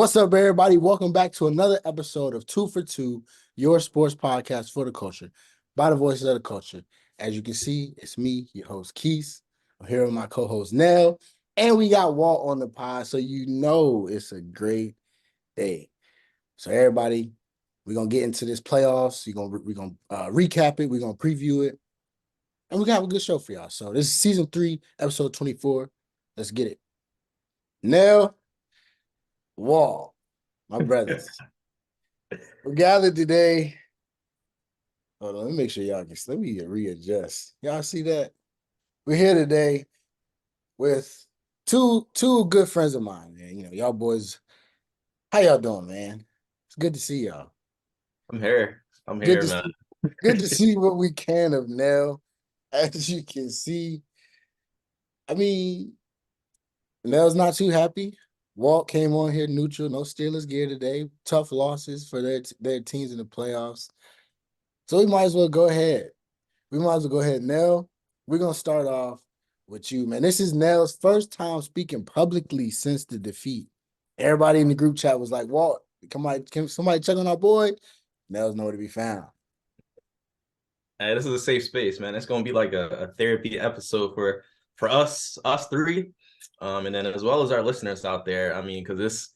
What's up, everybody? Welcome back to another episode of Two for Two, your sports podcast for the culture, by the voices of the culture. As you can see, it's me, your host, Quis. I'm here with my co-host, Nell, and we got Walt on the pod, so you know it's a great day. So, everybody, we're going to get into this playoffs. We're gonna recap it. We're going to preview it, and we're going to have a good show for y'all. So, this is Season 3, Episode 24. Let's get it. Nell, Walt, my brothers. We're gathered today. Hold on, let me make sure y'all can. Let me readjust. Y'all see that? We're here today with two good friends of mine, man. You know, y'all boys. How y'all doing, man? It's good to see y'all. I'm here, man. Good to see what we can of Nell. As you can see, I mean, Nell's not too happy. Walt came on here neutral, no Steelers gear today. Tough losses for their teams in the playoffs. So we might as well go ahead. Nell, we're going to start off with you, man. This is Nell's first time speaking publicly since the defeat. Everybody in the group chat was like, Walt, can somebody check on our boy? Nell's nowhere to be found. Hey, this is a safe space, man. It's gonna be like a therapy episode for us three, and then as well as our listeners out there. I mean, because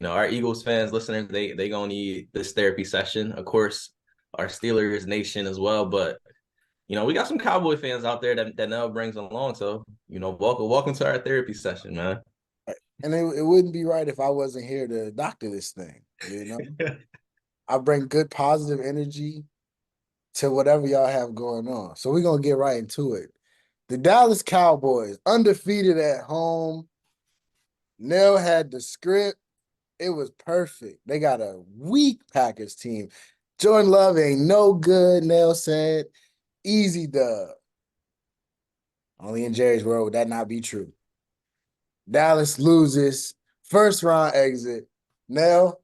our Eagles fans, listeners, they gonna need this therapy session. Of course, our Steelers nation as well, but we got some Cowboy fans out there that Nell brings along. So welcome to our therapy session, man. And it wouldn't be right if I wasn't here to doctor this thing. I bring good positive energy to whatever y'all have going on. So we're going to get right into it. The Dallas Cowboys, undefeated at home. Nell had the script. It was perfect. They got a weak Packers team. Jordan Love ain't no good, Nell said. Easy dub. Only in Jerry's world would that not be true. Dallas loses. First round exit. Nell,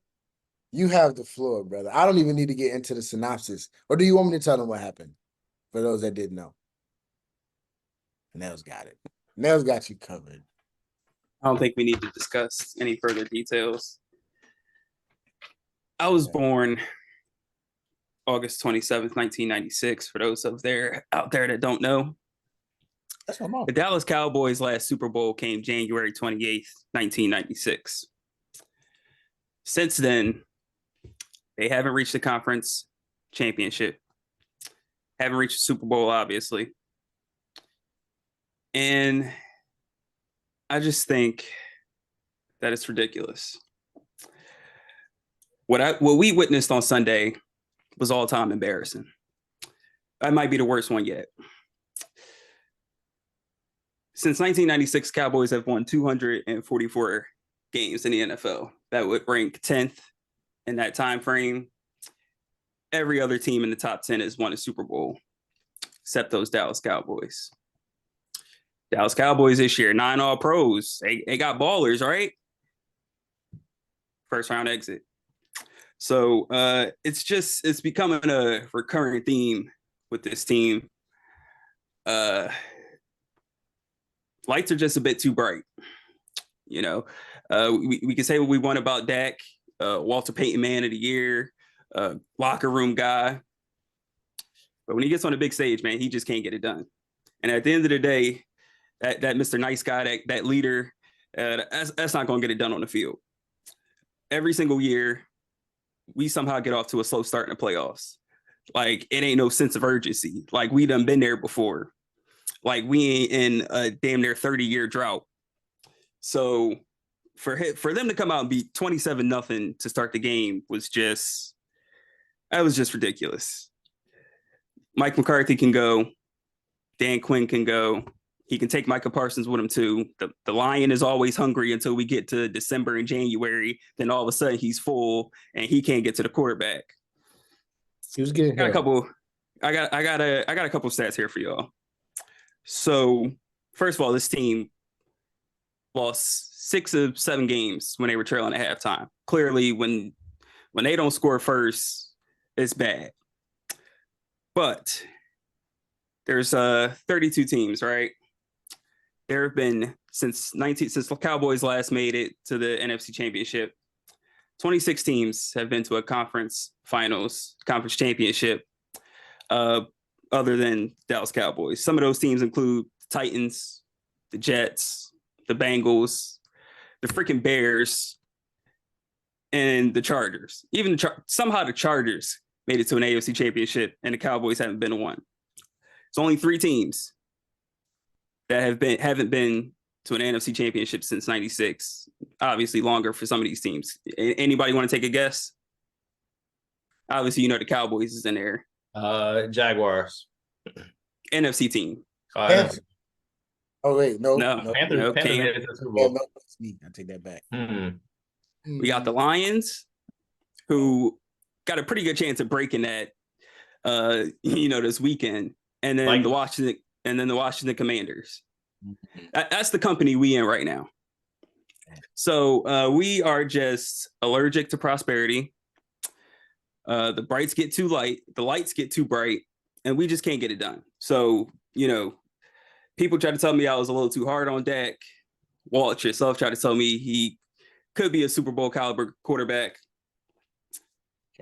you have the floor, brother. I don't even need to get into the synopsis. Or do you want me to tell them what happened? For those that didn't know. Nell's got it. Nell's got you covered. I don't think we need to discuss any further details. I was born August 27th, 1996, for those out there that don't know. That's my mom. The Dallas Cowboys' last Super Bowl came January 28th, 1996. Since then, they haven't reached the conference championship. Haven't reached the Super Bowl, obviously. And I just think that it's ridiculous. What we witnessed on Sunday was all-time embarrassing. That might be the worst one yet. Since 1996, Cowboys have won 244 games in the NFL. That would rank 10th in that time frame. Every other team in the top 10 has won a Super Bowl, except those Dallas Cowboys. Dallas Cowboys this year, 9 All-Pros. They got ballers, right? First round exit. So it's becoming a recurring theme with this team. Lights are just a bit too bright. We can say what we want about Dak, Walter Payton Man of the Year, locker room guy. But when he gets on the big stage, man, he just can't get it done. And at the end of the day, that Mr. Nice Guy, that leader, that's not going to get it done on the field. Every single year, we somehow get off to a slow start in the playoffs. Like, it ain't no sense of urgency. Like, we done been there before. Like, we ain't in a damn near 30-year drought. So for them to come out and beat 27-0 to start the game was just ridiculous. Mike McCarthy can go. Dan Quinn can go. He can take Micah Parsons with him too. The Lion is always hungry until we get to December and January. Then all of a sudden he's full and he can't get to the quarterback. He was getting I got a couple stats here for y'all. So first of all, this team lost 6 of 7 games when they were trailing at halftime. Clearly, when they don't score first, it's bad. But there's 32 teams, right? There have been since the Cowboys last made it to the NFC Championship, 26 teams have been to a conference finals, conference championship, other than Dallas Cowboys. Some of those teams include the Titans, the Jets, the Bengals, the freaking Bears, and the Chargers. Even somehow the Chargers made it to an AFC championship, and the Cowboys haven't been to one. It's only 3 teams that haven't been to an NFC championship since '96. Obviously, longer for some of these teams. Anybody want to take a guess? Obviously, you know the Cowboys is in there. Jaguars. NFC team. Panthers. Oh wait, no. Panthers made it to the Super Bowl. No, it's me. I take that back. We got the Lions, who got a pretty good chance of breaking that, this weekend, and then the Washington Commanders. That's the company we in right now. So we are just allergic to prosperity. The brights get too light, the lights get too bright, and we just can't get it done. So, people try to tell me I was a little too hard on Dak. Walt yourself tried to tell me he could be a Super Bowl caliber quarterback.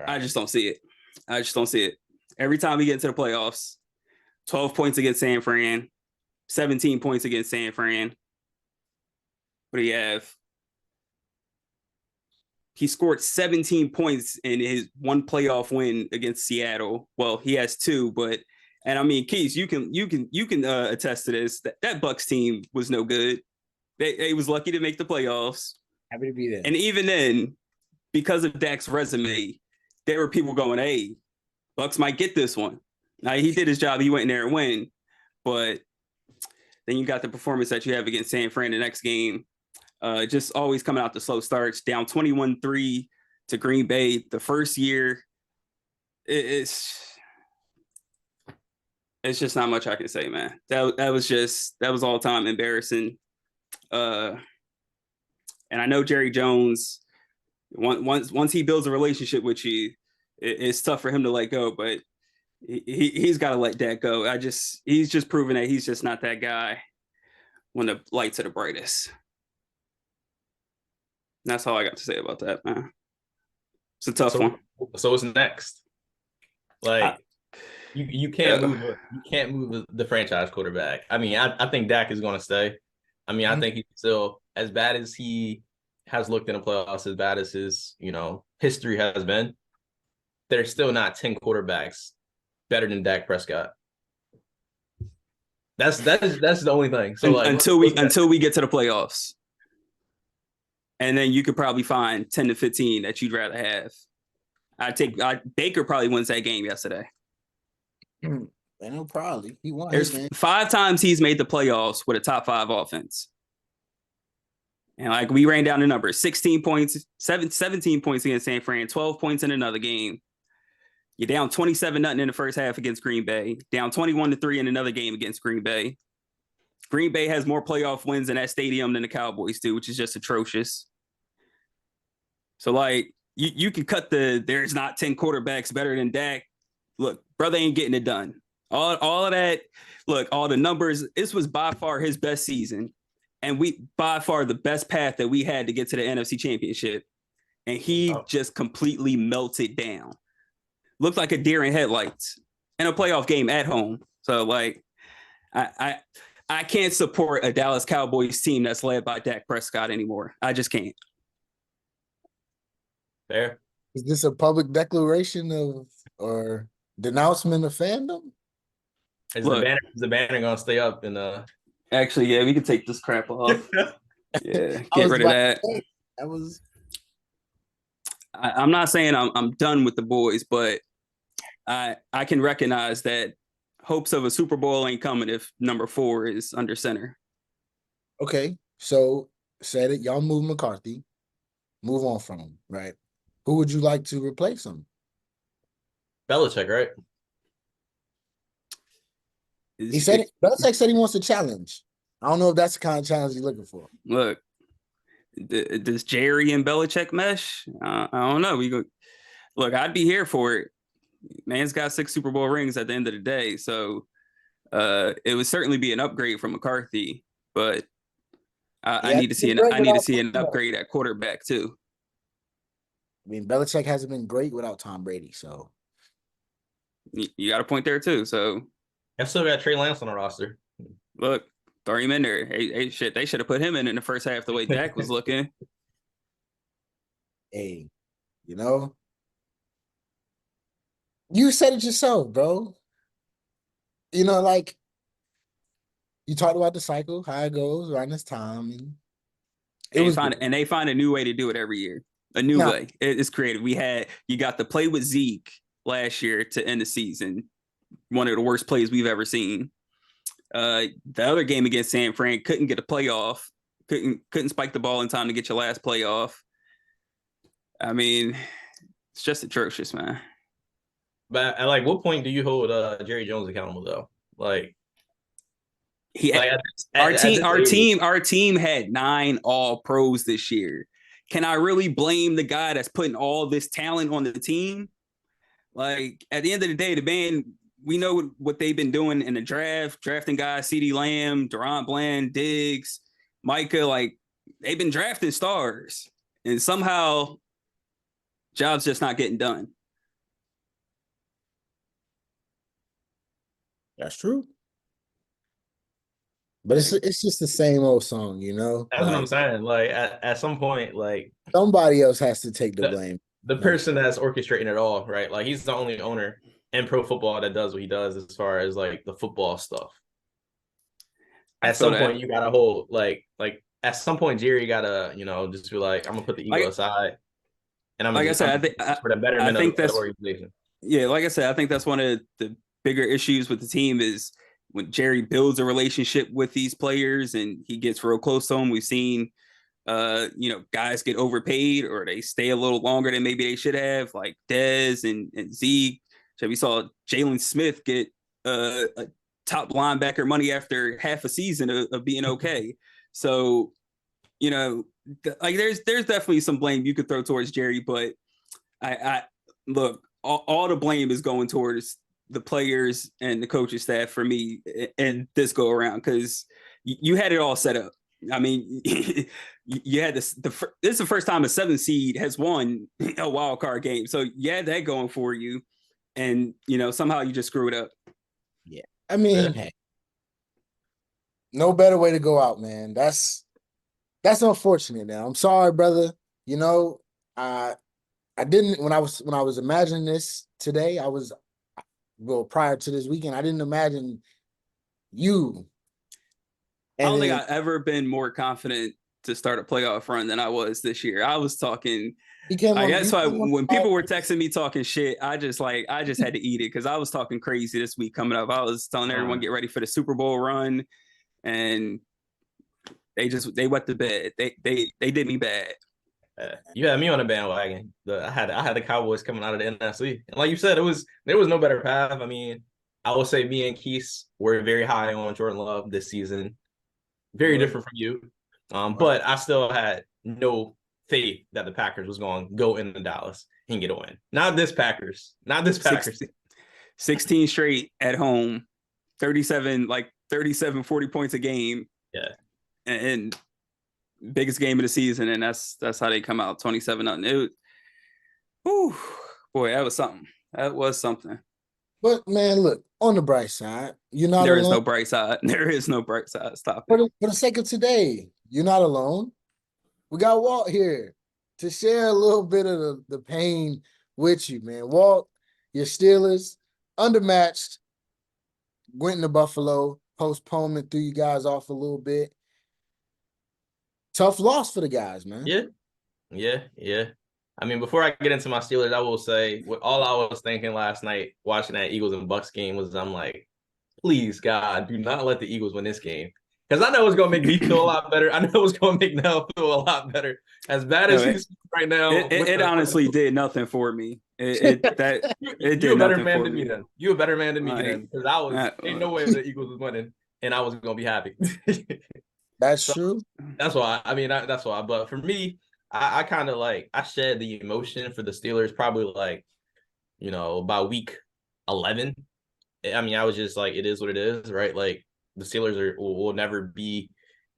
I just don't see it. Every time we get into the playoffs, 12 points against San Fran, 17 points against San Fran. What do you have? He scored 17 points in his one playoff win against Seattle. Well, he has 2, and I mean, Quis, you can attest to this. That Bucs team was no good. They was lucky to make the playoffs. Happy to be there. And even then, because of Dak's resume, there were people going, "Hey, Bucs might get this one." Now he did his job. He went in there and win, but then you got the performance that you have against San Fran the next game. Just always coming out the slow starts, down 21-3 to Green Bay the first year. It's just not much I can say, man. That was all time embarrassing. And I know Jerry Jones, once he builds a relationship with you, it's tough for him to let go, but he's got to let that go. He's just proven that he's just not that guy when the lights are the brightest. And that's all I got to say about that, man. It's a tough one. So what's next? Like you can't move the franchise quarterback. I mean, I think Dak is going to stay. I mean, I think he's still, as bad as he has looked in the playoffs, as bad as his history has been, there's still not 10 quarterbacks better than Dak Prescott. That's the only thing. So until we get to the playoffs. And then you could probably find 10 to 15 that you'd rather have. Baker probably wins that game yesterday. I know, probably. He won. There's 5 times he's made the playoffs with a top 5 offense. And we ran down the numbers: 16 points, 17 points against San Fran, 12 points in another game. You're down 27-0 in the first half against Green Bay, down 21-3 in another game against Green Bay. Green Bay has more playoff wins in that stadium than the Cowboys do, which is just atrocious. So, you can cut there's not 10 quarterbacks better than Dak. Look, brother ain't getting it done. All of that, look, all the numbers, this was by far his best season. And by far the best path that we had to get to the NFC Championship. And he just completely melted down. Looked like a deer in headlights in a playoff game at home. So, I can't support a Dallas Cowboys team that's led by Dak Prescott anymore. I just can't. Fair. Is this a public declaration or denouncement of fandom? Is the banner gonna stay up? Actually, yeah, we can take this crap off. Yeah, get rid of that. That was. I'm not saying I'm done with the boys, but I can recognize that hopes of a Super Bowl ain't coming if number 4 is under center. Okay, so said it. Y'all move McCarthy. Move on from him, right? Who would you like to replace him? Belichick, right? He said it. Belichick said he wants to challenge. I don't know if that's the kind of challenge he's looking for. Look, does Jerry and Belichick mesh? I don't know. Look, I'd be here for it. Man's got 6 Super Bowl rings at the end of the day, so it would certainly be an upgrade from McCarthy. But I need to see an upgrade at quarterback too. I mean, Belichick hasn't been great without Tom Brady, so You got a point there too. So I still got Trey Lance on the roster. look, throw him in there. Hey, shit, they should have put him in the first half the way Dak was looking. hey, you know, you said it yourself, bro. You know, like you talked about the cycle, how it goes around this time. And They find a new way to do it every year. A new way. It's creative. You got the play with Zeke last year to end the season. One of the worst plays we've ever seen. The other game against San Fran couldn't get a playoff. Couldn't spike the ball in time to get your last playoff. I mean, it's just atrocious, man. But at like what point do you hold Jerry Jones accountable though? Like our team had 9 all pros this year. Can I really blame the guy that's putting all this talent on the team? Like at the end of the day, the band, we know what they've been doing in the draft, drafting guys, CeeDee Lamb, Durant Bland, Diggs, Micah, like they've been drafting stars. And somehow job's just not getting done. That's true. But it's just the same old song, you know? That's what I'm saying. Like at some point, like somebody else has to take the blame. The person that's orchestrating it all, right? Like he's the only owner in pro football that does what he does as far as like the football stuff. At some point, you gotta hold like at some point, Jerry gotta just be like, I'm gonna put the ego aside, and I'm like I said, for the betterment of the organization. Yeah, like I said, I think that's one of the bigger issues with the team is when Jerry builds a relationship with these players and he gets real close to them. We've seen, guys get overpaid or they stay a little longer than maybe they should have, like Dez and Zeke. So we saw Jalen Smith get a top linebacker money after half a season of being okay. So, like there's definitely some blame you could throw towards Jerry, but I look, all the blame is going towards the players and the coaching staff for me and this go around because you had it all set up. I mean, you had this. This is the first time a 7 seed has won a wild card game, so you had that going for you, and somehow you just screw it up. Yeah, I mean, hey, no better way to go out, man. That's unfortunate. Now, I'm sorry, brother. I didn't when I was imagining this today. Prior to this weekend, I didn't imagine you. I don't think I've ever been more confident to start a playoff run than I was this year. I was talking. That's why when people were texting me talking shit, I just had to eat it because I was talking crazy this week coming up. I was telling everyone get ready for the Super Bowl run, and they wet the bed. They did me bad. You had me on a bandwagon. I had the Cowboys coming out of the NFC, and like you said, there was no better path. I mean, I would say me and Quis were very high on Jordan Love this season. Very different from you, but I still had no faith that the Packers was going to go into Dallas and get a win. Not this Packers. 16 straight at home, 37, 40 points a game. Yeah, and biggest game of the season, and that's how they come out 27-0. Boy, that was something. That was something. But man, look, on the bright side, you're not there alone. Is no bright side. There is no bright side. Stop it. For the sake of today, you're not alone. We got Walt here to share a little bit of the pain with you, man. Walt, your Steelers, undermatched, went into Buffalo, postponement threw you guys off a little bit. Tough loss for the guys, man. Yeah. I mean, before I get into my Steelers, I will say what all I was thinking last night watching that Eagles and Bucs game was I'm like, please, God, do not let the Eagles win this game. Because I know it's going to make me feel a lot better. I know it's going to make Nell feel a lot better. As bad as he's right now. It honestly did nothing for me. It did You're a better man than me then. You're a better man than me then. Because ain't no way the Eagles was winning. And I was going to be happy. That's true. That's why. I mean, that's why. But for me, I kind of I shed the emotion for the Steelers probably about week 11. I mean, I was just like, it is what it is, right? Like the Steelers will never be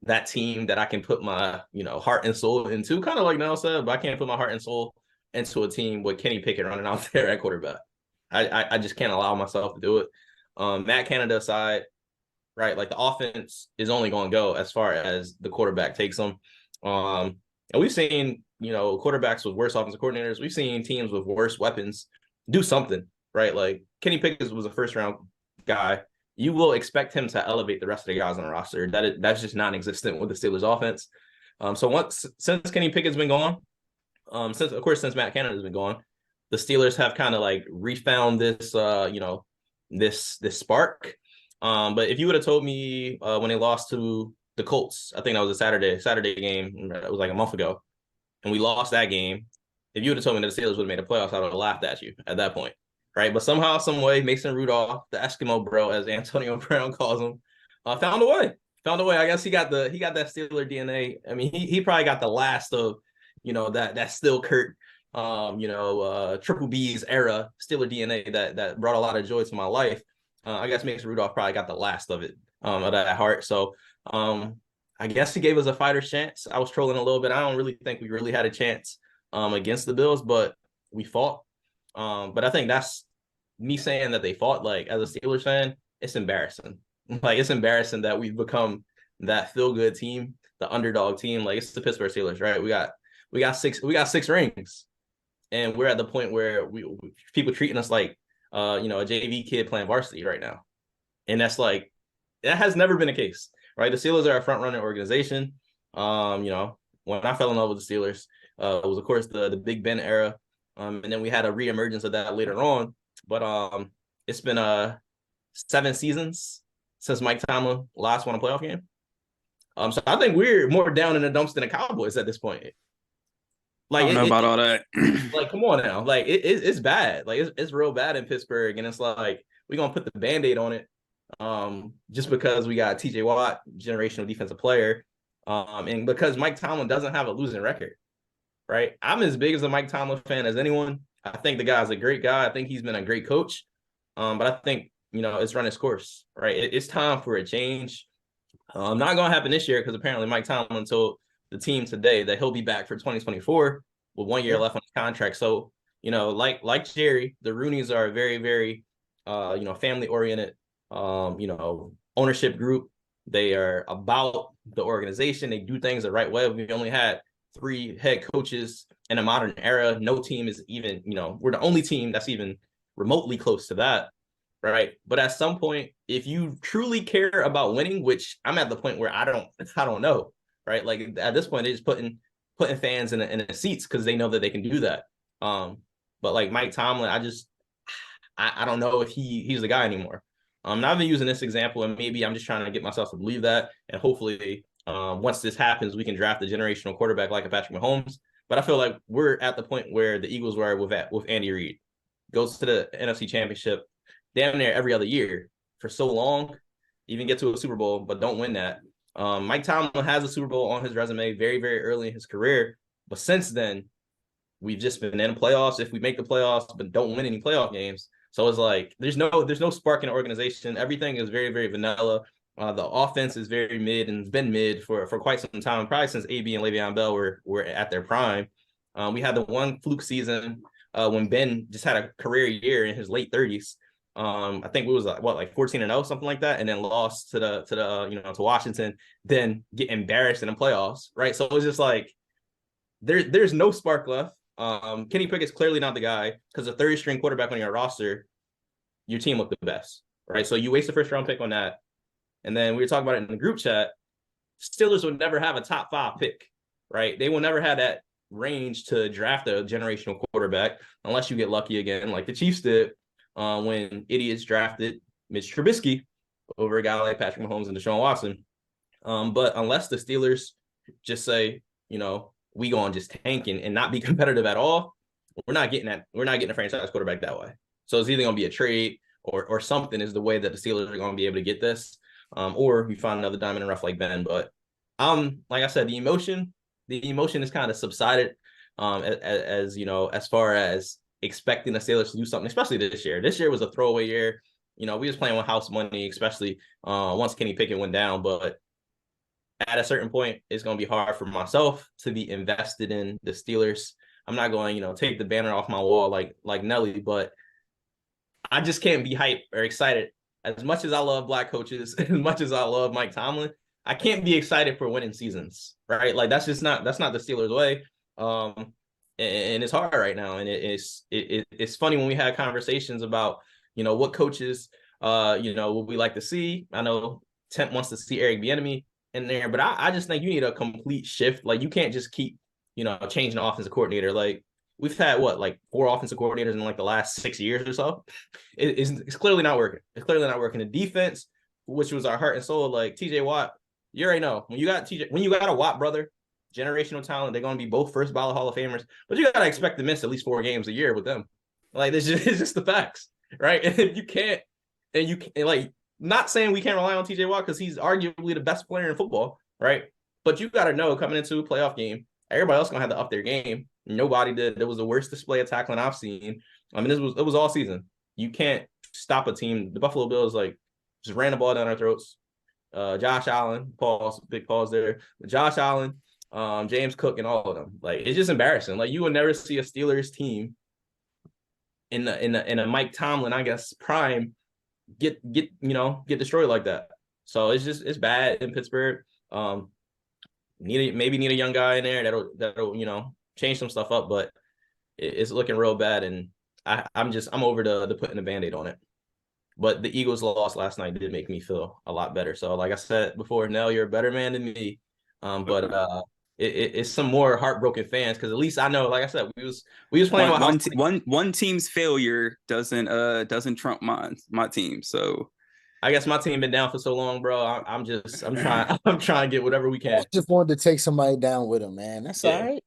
that team that I can put my heart and soul into. Kind of like Nell said, but I can't put my heart and soul into a team with Kenny Pickett running out there at quarterback. I just can't allow myself to do it. Matt Canada aside, right? Like the offense is only going to go as far as the quarterback takes them. And we've seen, quarterbacks with worse offensive coordinators. We've seen teams with worse weapons do something, right? Like Kenny Pickett was a first-round guy. You will expect him to elevate the rest of the guys on the roster. That's just non-existent with the Steelers offense. Since Kenny Pickett's been gone, since Matt Canada's been gone, the Steelers have kind of like refound this, this spark. But if you would have told me when they lost to the Colts, I think that was a Saturday game. It was like a month ago, and we lost that game. If you would have told me that the Steelers would have made the playoffs, I would have laughed at you at that point, right? But somehow, some way, Mason Rudolph, the Eskimo bro, as Antonio Brown calls him, found a way. I guess he got that Steeler DNA. I mean, he probably got the last of that Still Kurt, Triple B's era Steeler DNA that brought a lot of joy to my life. I guess Mason Rudolph probably got the last of it, of that heart. So I guess he gave us a fighter's chance. I was trolling a little bit. I don't really think we really had a chance against the Bills, but we fought. But I think that's me saying that they fought. Like, as a Steelers fan, it's embarrassing. Like, it's embarrassing that we've become that feel-good team, the underdog team. Like, it's the Pittsburgh Steelers, right? We got 6 rings, and we're at the point where people treating us like a JV kid playing varsity right now. And that's like, that has never been the case, right? The Steelers are a front running organization. When I fell in love with the Steelers, it was of course the Big Ben era. And then we had a reemergence of that later on. But it's been 7 seasons since Mike Tomlin last won a playoff game. So I think we're more down in the dumps than the Cowboys at this point. Like, I don't know about all that. Like, come on now. Like, it's bad. Like, it's real bad in Pittsburgh. And it's like, we're going to put the Band-Aid on it just because we got TJ Watt, generational defensive player. And because Mike Tomlin doesn't have a losing record, right? I'm as big as a Mike Tomlin fan as anyone. I think the guy's a great guy. I think he's been a great coach. But I think, it's run its course, right? It's time for a change. Not going to happen this year because apparently Mike Tomlin told the team today that he'll be back for 2024 with 1 year left on his contract. So, like Jerry, the Rooneys are a very, very, family oriented, ownership group. They are about the organization. They do things the right way. We only had 3 head coaches in a modern era. No team is even, we're the only team that's even remotely close to that. Right. But at some point, if you truly care about winning, which I'm at the point where I don't know. Right. Like, at this point, they're just putting fans in the seats because they know that they can do that. But like Mike Tomlin, I don't know if he's the guy anymore. And I've been using this example, and maybe I'm just trying to get myself to believe that. And hopefully, once this happens, we can draft a generational quarterback like a Patrick Mahomes. But I feel like we're at the point where the Eagles were with Andy Reid. Goes to the NFC Championship damn near every other year for so long, even get to a Super Bowl, but don't win that. Mike Tomlin has a Super Bowl on his resume very, very early in his career. But since then, we've just been in the playoffs if we make the playoffs, but don't win any playoff games. So it's like there's no spark in the organization. Everything is very, very vanilla. The offense is very mid and has been mid for quite some time, probably since AB and Le'Veon Bell were at their prime. We had the one fluke season when Ben just had a career year in his late 30s. I think it was like 14-0, something like that, and then lost to Washington, then get embarrassed in the playoffs, right? So it was just like there's no spark left. Kenny Pickett's clearly not the guy because the 3rd string quarterback on your roster, your team looked the best, right? So you waste the 1st round pick on that, and then we were talking about it in the group chat. Steelers would never have a top 5 pick, right? They will never have that range to draft a generational quarterback unless you get lucky again, like the Chiefs did. When idiots drafted Mitch Trubisky over a guy like Patrick Mahomes and Deshaun Watson. But unless the Steelers just say, we going to just tank and not be competitive at all, we're not getting a franchise quarterback that way. So it's either going to be a trade or something is the way that the Steelers are going to be able to get this, or we find another diamond in the rough like Ben. But like I said, the emotion is kind of subsided as far as expecting the Steelers to do something, especially this year. This year was a throwaway year. We was playing with house money, especially once Kenny Pickett went down. But at a certain point, it's going to be hard for myself to be invested in the Steelers I'm not going, take the banner off my wall like Nelly, but I just can't be hyped or excited. As much as I love black coaches, as much as I love Mike Tomlin, I can't be excited for winning seasons, right? Like that's not the Steelers' way. And it's hard right now. And it's funny when we had conversations about, what coaches would we like to see. I know Temp wants to see Eric Bieniemy in there, but I just think you need a complete shift. Like you can't just keep, changing the offensive coordinator. Like we've had like 4 offensive coordinators in like the last 6 years or so. It's clearly not working. It's clearly not working. The defense, which was our heart and soul, like TJ Watt, you already know when you got a Watt brother, generational talent, they're going to be both first ballot Hall of Famers, but you got to expect to miss at least 4 games a year with them. Like it's just the facts, right? And if you can't, and you can, like, not saying we can't rely on TJ Watt because he's arguably the best player in football, right? But you got to know coming into a playoff game, everybody else gonna have to up their game. Nobody did. It was the worst display of tackling I've seen. I mean, it was all season. You can't stop a team. The Buffalo Bills just ran the ball down our throats. Josh Allen, big pause there. Josh Allen, James Cook, and all of them. Like it's just embarrassing. Like you will never see a Steelers team in a Mike Tomlin, I guess, prime get destroyed like that. So it's bad in Pittsburgh. Maybe need a young guy in there that'll change some stuff up, but it's looking real bad, and I'm over the putting a Band-Aid on it. But the Eagles loss last night did make me feel a lot better. So like I said before, Nell, you're a better man than me. But it's some more heartbroken fans because at least I know, like I said, we was playing one team's failure doesn't trump my team. So I guess my team been down for so long, bro. I'm trying to get whatever we can. I just wanted to take somebody down with him, man. That's all right.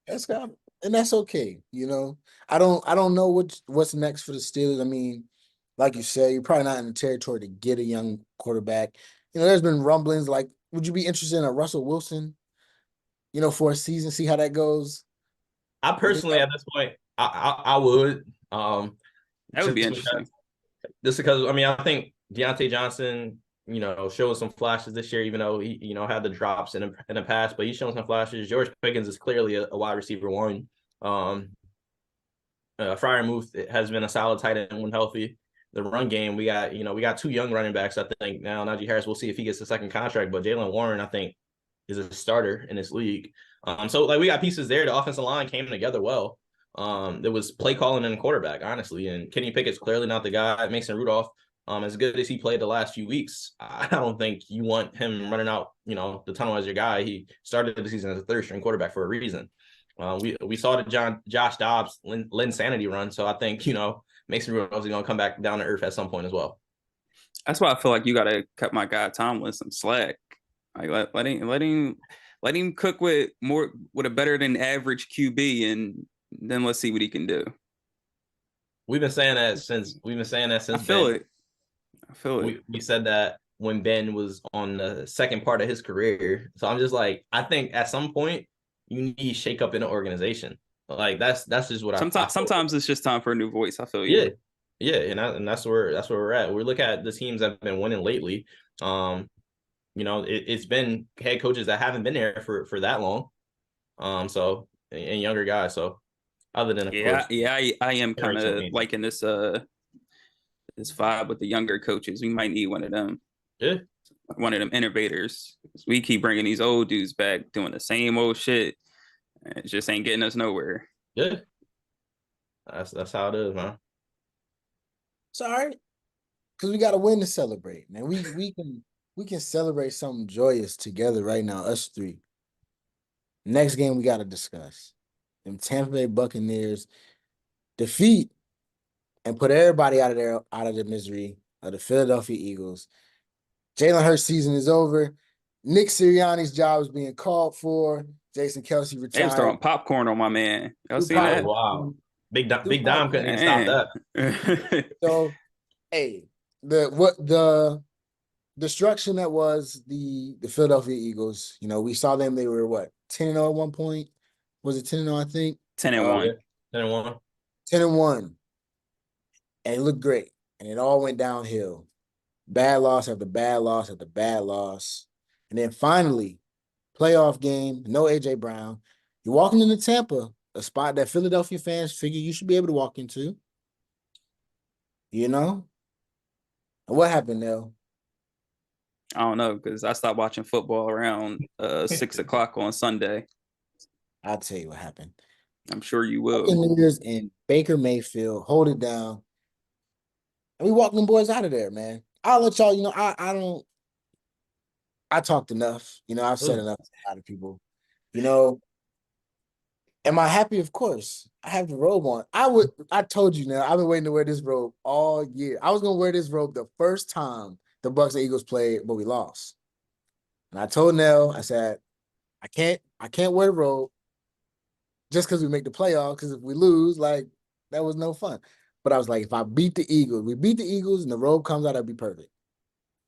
That's got, and that's okay. I don't know what's next for the Steelers. I mean, like you said, you're probably not in the territory to get a young quarterback. There's been rumblings like, would you be interested in a Russell Wilson? For a season, see how that goes. I personally, at this point, I would. That would be interesting. Just because, I mean, I think Deontay Johnson, showing some flashes this year, even though he, had the drops in the past, but he's showing some flashes. George Pickens is clearly a wide receiver 1. Freiermuth has been a solid tight end when healthy. The run game, we got 2 young running backs. I think now Najee Harris, we'll see if he gets the second contract, but Jaylen Warren, I think, is a starter in this league. So like we got pieces there. The offensive line came together well. There was play calling and quarterback, honestly, and Kenny Pickett's clearly not the guy. Mason Rudolph, as good as he played the last few weeks, I don't think you want him running out, the tunnel as your guy. He started the season as a 3rd string quarterback for a reason. We saw the Josh Dobbs Linsanity run, so I think Mason Rudolph is going to come back down to earth at some point as well. That's why I feel like you got to cut my guy Tomlin some slack. Like let him cook with a better than average QB, and then let's see what he can do. We've been saying that since I feel Ben. it. I feel it. We said that when Ben was on the second part of his career. So I'm just like, I think at some point you need shake up in the organization. Like that's just what sometimes it's just time for a new voice. I feel you. Yeah, and that's where we're at. We look at the teams that have been winning lately. It's been head coaches that haven't been there for that long. So and younger guys. So other than I am kind of liking this vibe with the younger coaches. We might need one of them. Yeah, one of them innovators. We keep bringing these old dudes back doing the same old shit. It just ain't getting us nowhere. Yeah, that's how it is, man. It's all right, because we got to win to celebrate, man. We can celebrate something joyous together right now, us 3. Next game we got to discuss. Them Tampa Bay Buccaneers defeat and put everybody out of the misery of the Philadelphia Eagles. Jalen Hurts' season is over. Nick Sirianni's job is being called for. Jason Kelce retired. They was throwing popcorn on my man. Y'all seen that? Wow. Big Dom couldn't stop that. So, hey, the destruction that was the Philadelphia Eagles, we saw them. They were what, 10-0 at one point? Was it 10-0, I think? 10-1. 10-1. 10-1. And it looked great. And it all went downhill. Bad loss after bad loss after bad loss. And then finally, playoff game, no A.J. Brown. You're walking into Tampa a spot that Philadelphia fans figure you should be able to walk into. You know? And what happened, Nell? I don't know, because I stopped watching football around 6 o'clock on Sunday. I'll tell you what happened. I'm sure you will. Buccaneers and Baker Mayfield hold it down. And we walk them boys out of there, man. I'll let y'all, I talked enough. I've said enough to a lot of people. Am I happy? Of course. I have the robe on. I told you now, I've been waiting to wear this robe all year. I was gonna wear this robe the first time the Bucs and Eagles played, but we lost. And I told Nell, I said, I can't wear the robe just because we make the playoffs, because if we lose, like, that was no fun. But I was like, if I beat the Eagles, we beat the Eagles and the robe comes out, that'd be perfect.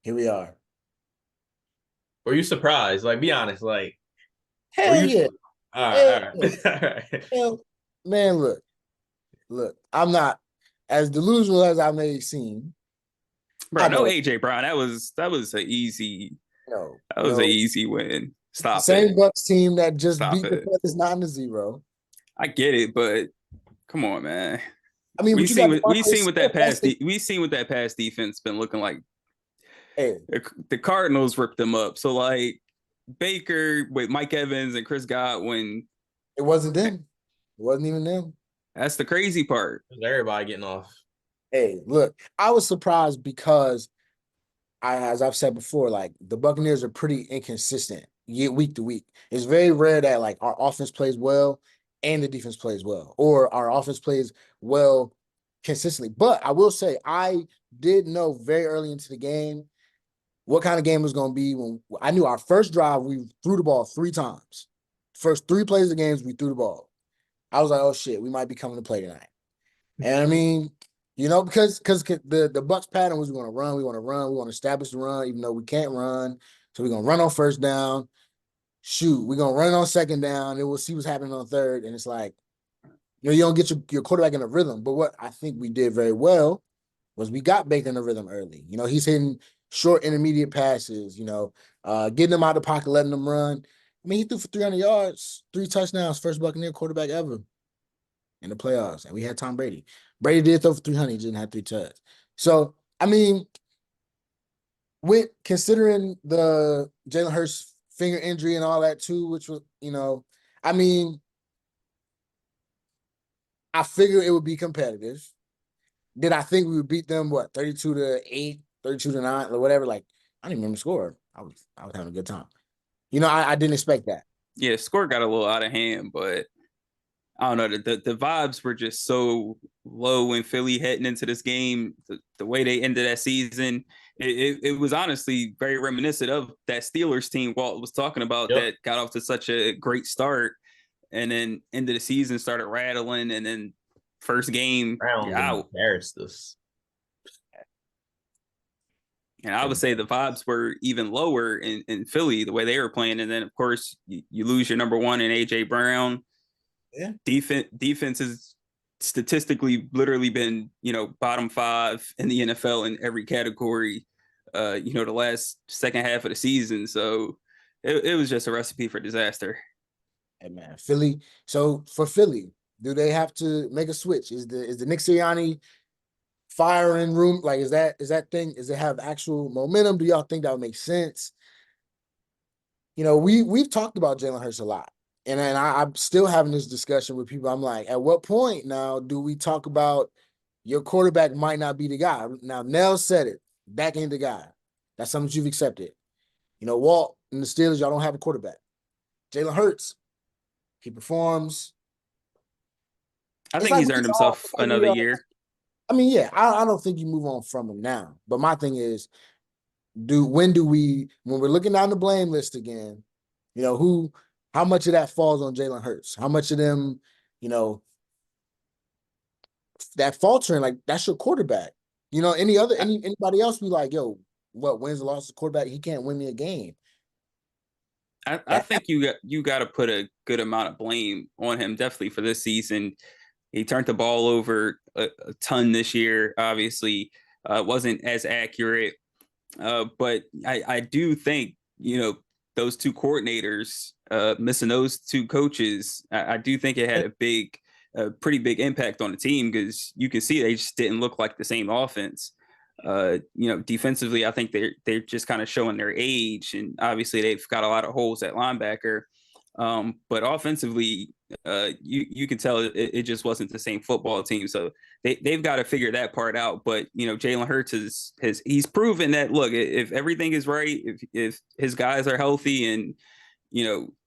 Here we are. Were you surprised? Like, be honest. Like, hell yeah. All right. All right. Hell, man, look. I'm not as delusional as I may seem. Bro, no AJ Brown. That was an easy. No, that was an easy win. Stop Same it. Bucs team that just Stop beat the it. Panthers 9-0. I get it, but come on, man. I mean, we've seen what that pass defense been looking like. Hey, the Cardinals ripped them up. So like Baker with Mike Evans and Chris Godwin, it wasn't them. It wasn't even them. That's the crazy part. Everybody getting off. Hey, look, I was surprised because as I've said before, like, the Buccaneers are pretty inconsistent week to week. It's very rare that like our offense plays well and the defense plays well, or our offense plays well consistently. But I will say, I did know very early into the game what kind of game it was going to be. When I knew our first drive, we threw the ball 3 times. First 3 plays of the games, we threw the ball. I was like, oh shit, we might be coming to play tonight. And I mean, because the Bucs pattern was we want to run, we want to establish the run, even though we can't run. So we're gonna run on first down. Shoot, we're gonna run on second down, and we'll see what's happening on third. And it's like, you don't get your quarterback in a rhythm. But what I think we did very well was we got Baker in a rhythm early. He's hitting short intermediate passes, getting them out of the pocket, letting them run. I mean, he threw for 300 yards, 3 touchdowns, first Buccaneer quarterback ever in the playoffs. And we had Tom Brady. Brady did throw for 300, he didn't have 3 touchdowns. So, I mean, with considering the Jalen Hurts finger injury and all that too, which was, I mean, I figured it would be competitive. Did I think we would beat them, 32-8, 32-9, or whatever? Like, I didn't remember the score. I was having a good time. I didn't expect that. Yeah, score got a little out of hand, but I don't know. The vibes were just so low in Philly heading into this game. The way they ended that season, it was honestly very reminiscent of that Steelers team Walt was talking about. Yep. That got off to such a great start, and then end of the season started rattling, and then first game out. Embarrassed us. And I would say the vibes were even lower in Philly, the way they were playing. And then, of course, you lose your number one in A.J. Brown. Yeah. Defense has statistically literally been, bottom 5 in the NFL in every category, the last second half of the season. So it was just a recipe for disaster. Hey, man, Philly. So for Philly, do they have to make a switch? Is the Nick Sirianni fire in room, like, is that thing, does it have actual momentum? Do y'all think that would make sense? We've talked about Jalen Hurts a lot, and I'm still having this discussion with people. I'm like, at what point now do we talk about your quarterback might not be the guy? Now, Nell said it, Dak ain't the guy. That's something you've accepted. Walt and the Steelers, y'all don't have a quarterback. Jalen Hurts, he performs. I think he's earned himself another year. I mean, yeah, I don't think you move on from him now. But my thing is, when we're looking down the blame list again, how much of that falls on Jalen Hurts? How much of them, that faltering, like, that's your quarterback. Anybody else be like, yo, what wins and losses quarterback? He can't win me a game. I think you got to put a good amount of blame on him, definitely, for this season. He turned the ball over a ton this year. Obviously, wasn't as accurate, but I do think those two coordinators, missing those two coaches, I do think it had a pretty big impact on the team, because you can see they just didn't look like the same offense. Defensively, I think they're just kind of showing their age, and obviously they've got a lot of holes at linebacker. But offensively, you can tell it just wasn't the same football team. So they've got to figure that part out. But Jalen Hurts he's proven that, look, if everything is right, if his guys are healthy, and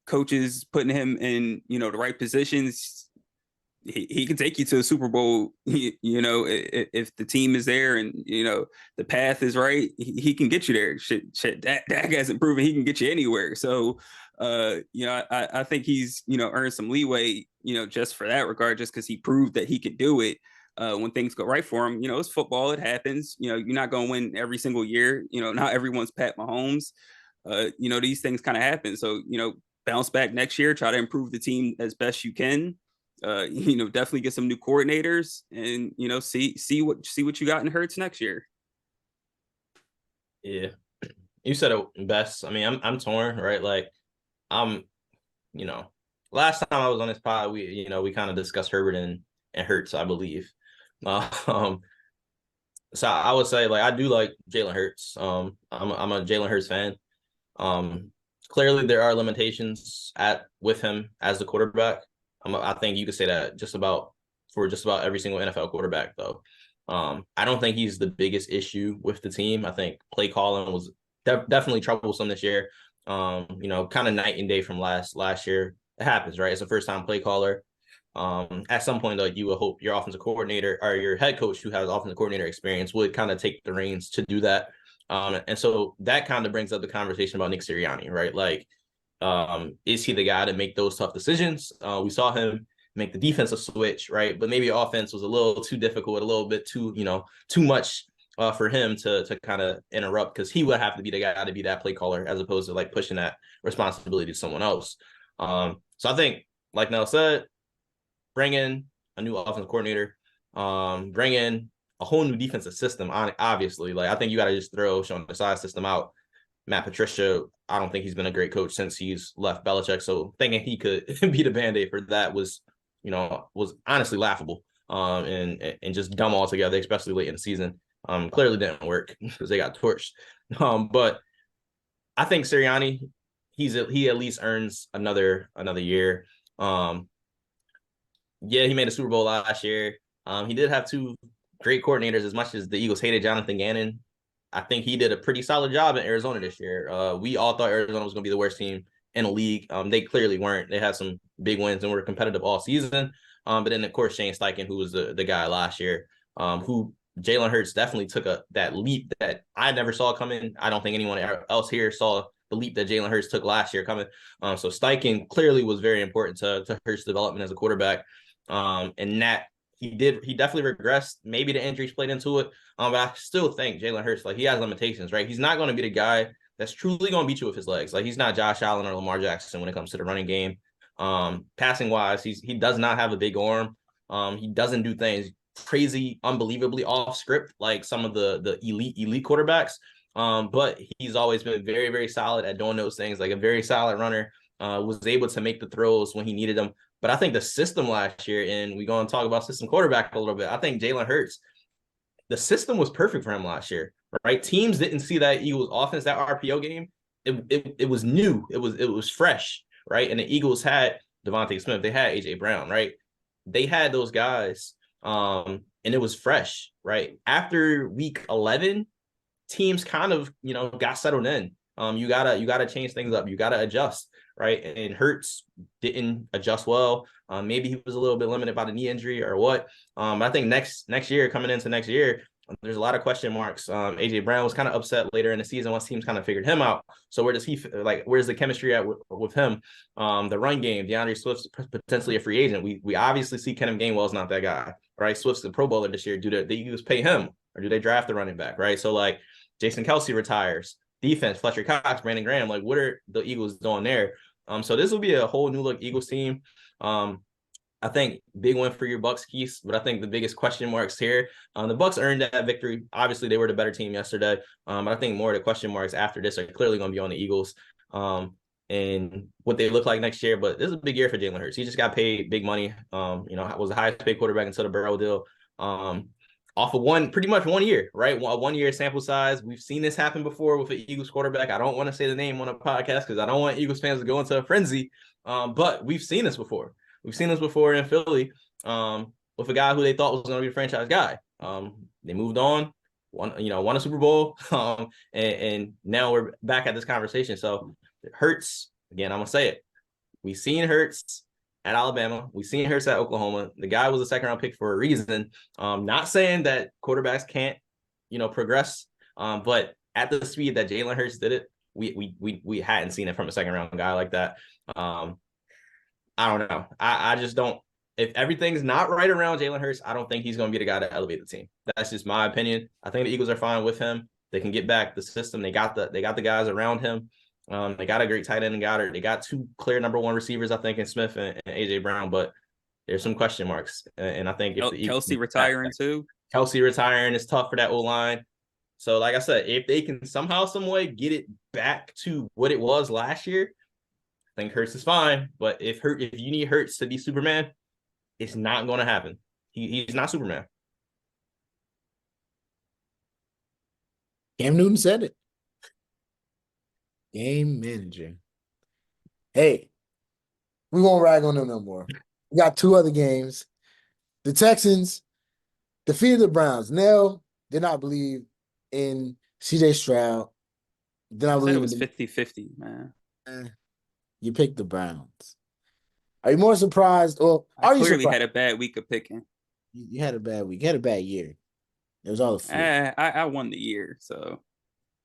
coaches putting him in the right positions, he can take you to a Super Bowl. If the team is there and the path is right, he can get you there. Shit, Dak hasn't proven he can get you anywhere. So, I think he's earned some leeway, just for that regard, just because he proved that he could do it. When things go right for him, it's football. It happens. You're not going to win every single year. Not everyone's Pat Mahomes. These things kind of happen. So, bounce back next year, try to improve the team as best you can. Definitely get some new coordinators, and see what you got in Hurts next year. Yeah, you said it best. I mean, I'm torn, right? Like, last time I was on this pod, we kind of discussed Herbert and Hurts, I believe. So I would say, like, I do like Jalen Hurts. I'm a Jalen Hurts fan. Clearly there are limitations with him as the quarterback. I think you could say that for just about every single NFL quarterback, though. I don't think he's the biggest issue with the team. I think play calling was definitely troublesome this year. Kind of night and day from last year. It happens, right? It's a first-time play caller. At some point, though, you would hope your offensive coordinator or your head coach, who has offensive coordinator experience, would kind of take the reins to do that. And so that kind of brings up the conversation about Nick Sirianni, right? Like, is he the guy to make those tough decisions? We saw him make the defensive switch, right? But maybe offense was a little too difficult, a little bit too much for him to kind of interrupt, because he would have to be the guy to be that play caller, as opposed to like pushing that responsibility to someone else. So I think, like Nell said, bring in a new offensive coordinator, bring in a whole new defensive system. Obviously, like, I think you got to just throw Sean Desai's system out. Matt Patricia, I don't think he's been a great coach since he's left Belichick. So thinking he could be the Band-Aid for that was honestly laughable, and just dumb altogether, especially late in the season. Clearly didn't work because they got torched. But I think Sirianni, he at least earns another year. Yeah, he made a Super Bowl last year. He did have two great coordinators. As much as the Eagles hated Jonathan Gannon, I think he did a pretty solid job in Arizona this year. We all thought Arizona was going to be the worst team in the league. They clearly weren't. They had some big wins and were competitive all season. But then, of course, Shane Steichen, who was the guy last year, who Jalen Hurts definitely took that leap that I never saw coming. I don't think anyone else here saw the leap that Jalen Hurts took last year coming. So Steichen clearly was very important to Hurts' development as a quarterback. And that he definitely regressed. Maybe the injuries played into it. But I still think Jalen Hurts, like, he has limitations, right? He's not going to be the guy that's truly going to beat you with his legs. Like, he's not Josh Allen or Lamar Jackson when it comes to the running game. Passing wise, he does not have a big arm. He doesn't do things crazy, unbelievably off script like some of the elite quarterbacks. But he's always been very, very solid at doing those things, like a very solid runner. Was able to make the throws when he needed them. But I think the system last year, and we're going to talk about system quarterback a little bit, I think Jalen Hurts, the system was perfect for him last year, right? Teams didn't see that Eagles offense, that RPO game. It was new. It was fresh, right? And the Eagles had Devontae Smith. They had A.J. Brown, right? They had those guys, and it was fresh, right? After week 11, teams kind of, got settled in. You gotta change things up. You gotta adjust, right? And Hurts didn't adjust well. Maybe he was a little bit limited by the knee injury or what. But I think next year, coming into next year, there's a lot of question marks. AJ Brown was kind of upset later in the season once teams kind of figured him out. So where's the chemistry at with him? The run game, DeAndre Swift's potentially a free agent. We obviously see Kenneth Gainwell's not that guy, right? Swift's the Pro Bowler this year. Do the Eagles pay him, or do they draft the running back, right? So, like, Jason Kelce retires. Defense, Fletcher Cox, Brandon Graham, like, what are the Eagles doing there? So this will be a whole new look Eagles team. I think big win for your Bucs, Quis, but I think the biggest question marks here, the Bucs earned that victory. Obviously, they were the better team yesterday. But I think more of the question marks after this are clearly going to be on the Eagles. and what they look like next year. But this is a big year for Jalen Hurts. He just got paid big money. Was the highest paid quarterback until the Burrow deal. Off of pretty much 1 year, right? A 1 year sample size. We've seen this happen before with an Eagles quarterback. I don't want to say the name on a podcast because I don't want Eagles fans to go into a frenzy. But we've seen this before. We've seen this before in Philly with a guy who they thought was going to be a franchise guy. They moved on, won a Super Bowl, and now we're back at this conversation. So it hurts. Again, I'm going to say it. We've seen Hurts at Alabama. We've seen Hurts at Oklahoma. The guy was a second-round pick for a reason. Not saying that quarterbacks can't, progress, but at the speed that Jalen Hurts did it, we hadn't seen it from a second-round guy like that. I don't know. I just don't. If everything's not right around Jalen Hurts, I don't think he's going to be the guy to elevate the team. That's just my opinion. I think the Eagles are fine with him. They can get back the system. They got the guys around him. They got a great tight end in Goddard. They got two clear number one receivers, I think, in Smith and AJ Brown. But there's some question marks, and I think if the Kelsey retiring too. Kelsey retiring is tough for that O-line. So, like I said, if they can somehow, some way get it back to what it was last year, I think Hurts is fine. But if you need Hurts to be Superman, it's not going to happen. He's not Superman. Cam Newton said it. Game manager. Hey, we won't rag on them no more. We got two other games. The Texans defeated the Browns. Nell did not believe in CJ Stroud. Did not believe it was 50-50, man. You picked the Browns. Are you more surprised? Or I clearly had a bad week of picking. You had a bad week. You had a bad year. It was all a fluke. I won the year, so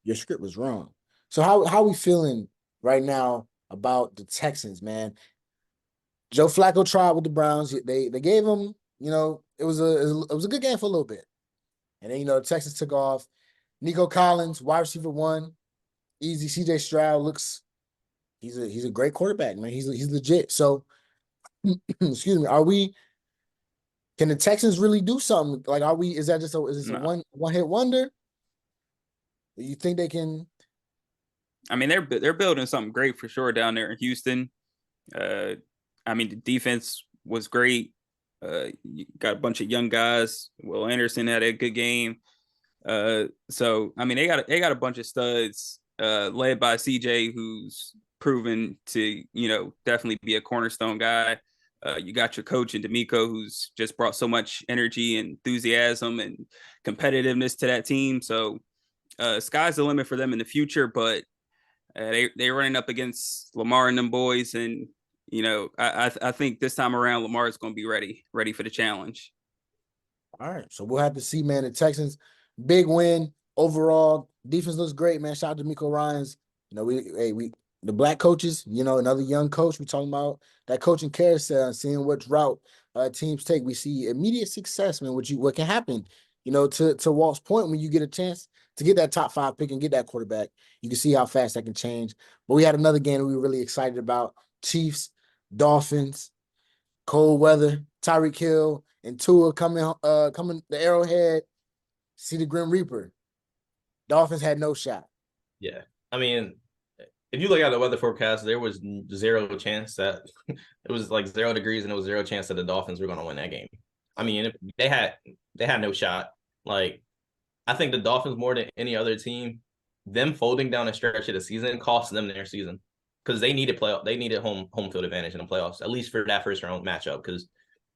your script was wrong. So how we feeling right now about the Texans, man? Joe Flacco tried with the Browns. They gave him, it was a good game for a little bit, and then the Texans took off. Nico Collins, wide receiver 1, easy. CJ Stroud he's a great quarterback, man. He's legit. So, excuse me. Can the Texans really do something? Like, is that just is this a one hit wonder? Do you think they can? I mean, they're building something great for sure down there in Houston. I mean, the defense was great. You got a bunch of young guys. Will Anderson had a good game. So I mean, they got a bunch of studs, led by CJ, who's proven to definitely be a cornerstone guy. You got your coach in D'Amico, who's just brought so much energy and enthusiasm and competitiveness to that team. So sky's the limit for them in the future, but they're running up against Lamar and them boys, and I think this time around Lamar is going to be ready for the challenge. All right, so we'll have to see, man. The Texans, big win overall. Defense looks great, man. Shout out to Miko Ryans. The black coaches, another young coach. We talking about that coaching carousel and seeing what route teams take. We see immediate success, man. What can happen, to Walt's point, when you get a chance to get that top 5 pick and get that quarterback, you can see how fast that can change. But we had another game that we were really excited about. Chiefs, Dolphins, cold weather, Tyreek Hill and Tua coming the Arrowhead, see the Grim Reaper. Dolphins had no shot. Yeah. I mean, if you look at the weather forecast, there was zero chance that it was like 0 degrees, and it was 0 chance that the Dolphins were going to win that game. I mean, they had no shot. Like, I think the Dolphins, more than any other team, them folding down a stretch of the season cost them their season, because they needed home field advantage in the playoffs, at least for that first round matchup, because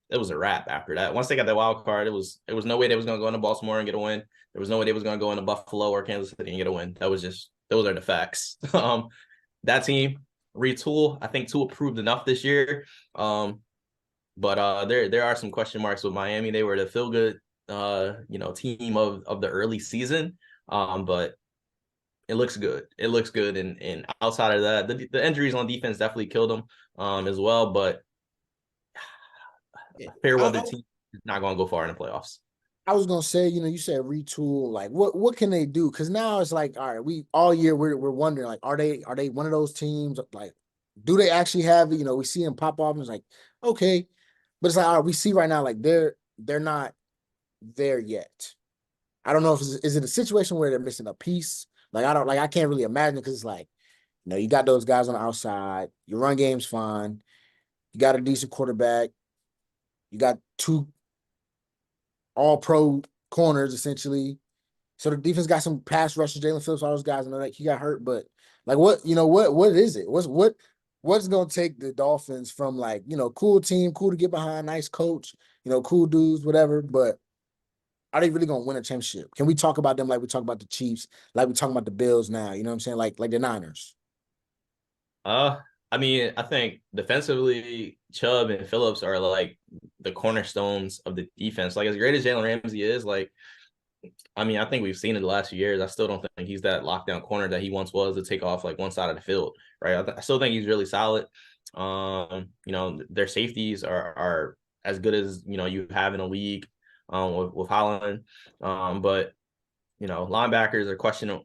it was a wrap after that. Once they got that wild card, it was no way they was going to go into Baltimore and get a win. There was no way they was going to go into Buffalo or Kansas City and get a win. Those are the facts. That team retool. I think Tua proved enough this year. But there are some question marks with Miami. They were the feel good team of the early season. But it looks good. It looks good. And outside of that, the injuries on defense definitely killed them as well. But a fair weather team is not going to go far in the playoffs. I was gonna say, you said retool. Like, what can they do? Because now it's like, all right, all year we're wondering, like, are they one of those teams? Like, do they actually have it? We see them pop off, and it's like, okay, but it's like, all right, we see right now, like, they're not there yet. I don't know if is it a situation where they're missing a piece? Like, I can't really imagine, because it's like, You got those guys on the outside. Your run game's fine. You got a decent quarterback. You got 2 all-pro corners, essentially. So the defense got some pass rushers, Jalen Phillips, all those guys. I know that he got hurt, but like what is it? What's gonna take the Dolphins from like, cool team, cool to get behind, nice coach, cool dudes, whatever, but are they really gonna win a championship? Can we talk about them like we talk about the Chiefs, like we talking about the Bills now? You know what I'm saying? Like the Niners. I mean, I think defensively, Chubb and Phillips are like the cornerstones of the defense. Like as great as Jalen Ramsey is, like I mean, I think we've seen in the last few years. I still don't think he's that lockdown corner that he once was to take off like one side of the field, right? I still think he's really solid. Their safeties are as good as you have in a league, with Holland, but linebackers are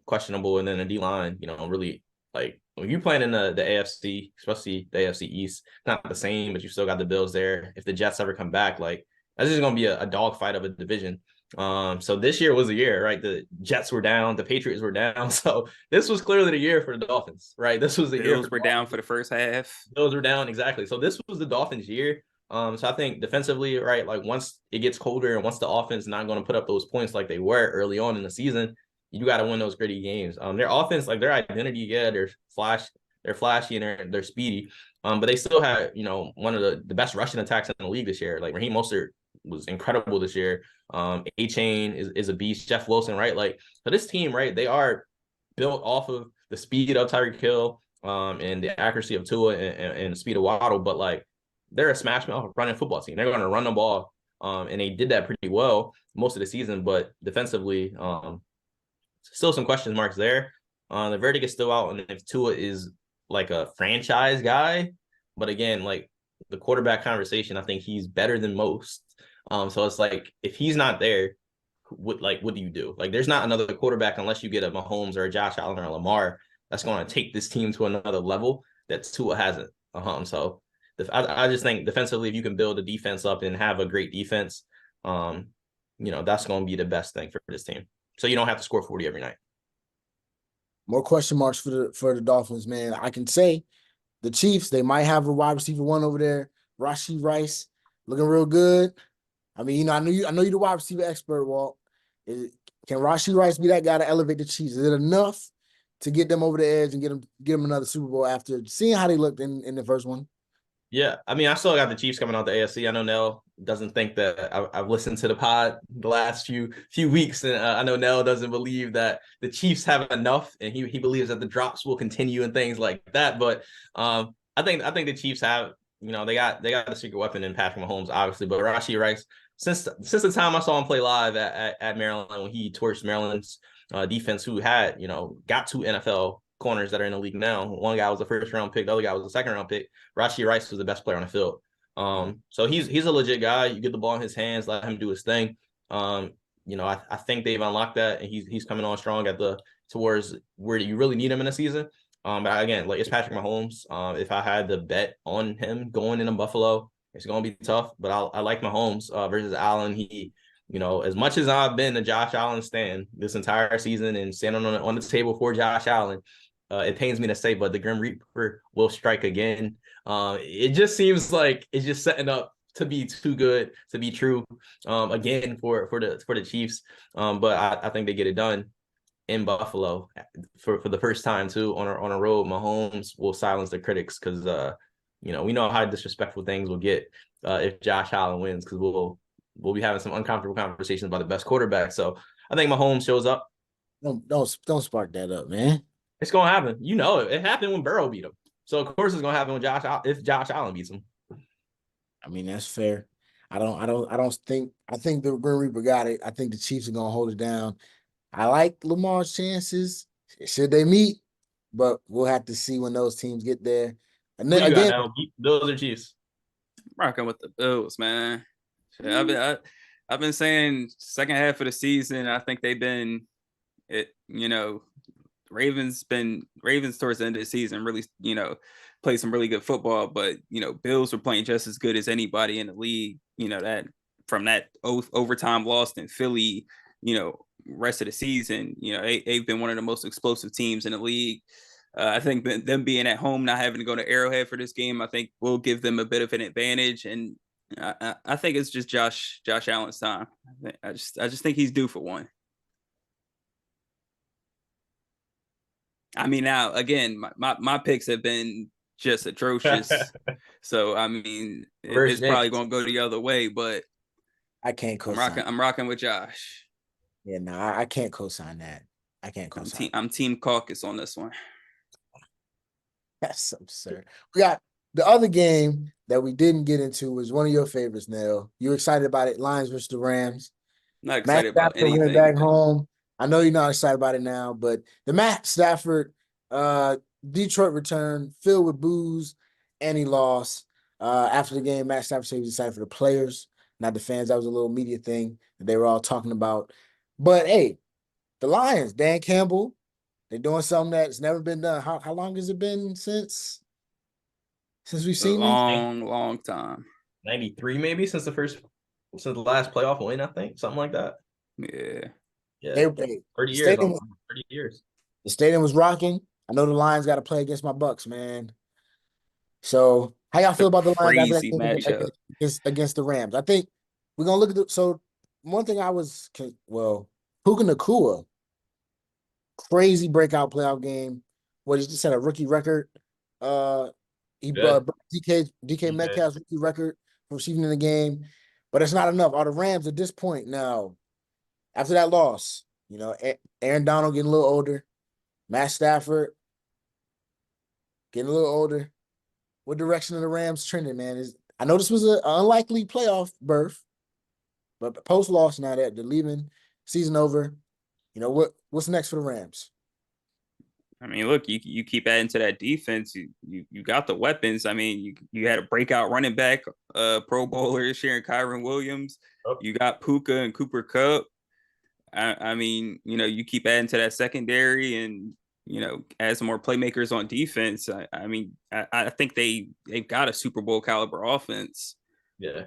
questionable, and then the D line, really like when you're playing in the AFC, especially the AFC East, not the same, but you still got the Bills there. If the Jets ever come back, like that's just gonna be a dogfight of a division. So this year was a year, right? The Jets were down, the Patriots were down. So this was clearly the year for the Dolphins, right? This was the year. Bills were down for the first half. Bills were down, exactly. So this was the Dolphins' year. So I think defensively, right, like once it gets colder and once the offense is not going to put up those points like they were early on in the season, you got to win those gritty games. Their offense, like their identity, yeah, they're flashy and they're speedy. But they still had, one of the best rushing attacks in the league this year. Like Raheem Mostert was incredible this year. A-Chain is a beast. Jeff Wilson, right? Like, so this team, right, they are built off of the speed of Tyreek Hill, and the accuracy of Tua and the speed of Waddle, but like they're a smash mouth running football team. They're going to run the ball, and they did that pretty well most of the season. But defensively, still some question marks there. The verdict is still out, and if Tua is like a franchise guy, but again, like the quarterback conversation, I think he's better than most. So it's like if he's not there, what do you do? Like there's not another quarterback unless you get a Mahomes or a Josh Allen or a Lamar that's going to take this team to another level that Tua hasn't. So I just think defensively, if you can build a defense up and have a great defense, that's going to be the best thing for this team. So you don't have to score 40 every night. More question marks for the Dolphins, man. I can say the Chiefs, they might have a wide receiver 1 over there, Rashee Rice, looking real good. I mean, I know you're the wide receiver expert, Walt. Can Rashee Rice be that guy to elevate the Chiefs? Is it enough to get them over the edge and get them another Super Bowl after seeing how they looked in the first one? Yeah, I mean, I still got the Chiefs coming out the AFC. I know Nell doesn't think that I've listened to the pod the last few weeks, and I know Nell doesn't believe that the Chiefs have enough, and he believes that the drops will continue and things like that. But I think the Chiefs have, they got the secret weapon in Patrick Mahomes, obviously, but Rashee Rice, since the time I saw him play live at Maryland when he torched Maryland's defense, who had got 2 NFL corners that are in the league now. One guy was a first round pick, the other guy was a second round pick. Rashee Rice was the best player on the field. So he's a legit guy. You get the ball in his hands, let him do his thing. I think they've unlocked that, and he's coming on strong towards where you really need him in a season. But again, like it's Patrick Mahomes. If I had to bet on him going into Buffalo, it's gonna be tough. But I like Mahomes versus Allen. He, as much as I've been a Josh Allen stan this entire season and standing on the table for Josh Allen, it pains me to say, but the Grim Reaper will strike again. It just seems like it's just setting up to be too good to be true again for the Chiefs. But I think they get it done in Buffalo for the first time too on a road. Mahomes will silence the critics because we know how disrespectful things will get if Josh Allen wins, because we'll be having some uncomfortable conversations about the best quarterback. So I think Mahomes shows up. Don't spark that up, man. It's gonna happen. It happened when Burrow beat him. So of course it's gonna happen when if Josh Allen beats him. I mean, that's fair. I think the Grim Reaper got it. I think the Chiefs are gonna hold it down. I like Lamar's chances should they meet, but we'll have to see when those teams get there. And then again, Bills or Chiefs? Rocking with the Bills, man. I've been saying second half of the season, I think they've been Ravens towards the end of the season really, played some really good football, but Bills were playing just as good as anybody in the league. That from that overtime loss in Philly, rest of the season, they've been one of the most explosive teams in the league. I think them being at home, not having to go to Arrowhead for this game, I think will give them a bit of an advantage. And I think it's just Josh Allen's time. I just think he's due for one. I mean, now again, my picks have been just atrocious. So I mean, it's probably going to go the other way. But I can't co-sign. I'm rocking with Josh. Yeah, no, I can't co-sign that. I can't co-sign. I'm team caucus on this one. That's absurd. We got the other game that we didn't get into was one of your favorites, Nell. You excited about it? Lions versus the Rams. Not excited about anything. Went back home. I know you're not excited about it now, but the Matt Stafford Detroit return filled with booze, and he lost. After the game, Matt Stafford said he was excited for the players, not the fans. That was a little media thing that they were all talking about. But hey, the Lions, Dan Campbell, they're doing something that's never been done. How long has it been since we've seen long time? 93 maybe since the last playoff win, I think, something like that. Yeah. 30 years. 30 years. The stadium was rocking. I know the Lions got to play against my Bucs, man. So how y'all feel about the Lions against the Rams? I think we're gonna look at so one thing Puka Nacua, crazy breakout playoff game. What he just had a rookie record. He broke DK Metcalf's rookie record for receiving in the game, but it's not enough. Are the Rams at this point now? After that loss, Aaron Donald getting a little older, Matt Stafford getting a little older. What direction are the Rams trending, man? I know this was an unlikely playoff berth, but post loss now that they're leaving, season over. What's next for the Rams? I mean, look, you keep adding to that defense. You got the weapons. I mean, you had a breakout running back, Pro Bowler this year, Kyron Williams. Oh. You got Puka and Cooper Kupp. I mean, you keep adding to that secondary and, add some more playmakers on defense. I mean, I think they've got a Super Bowl caliber offense. Yeah,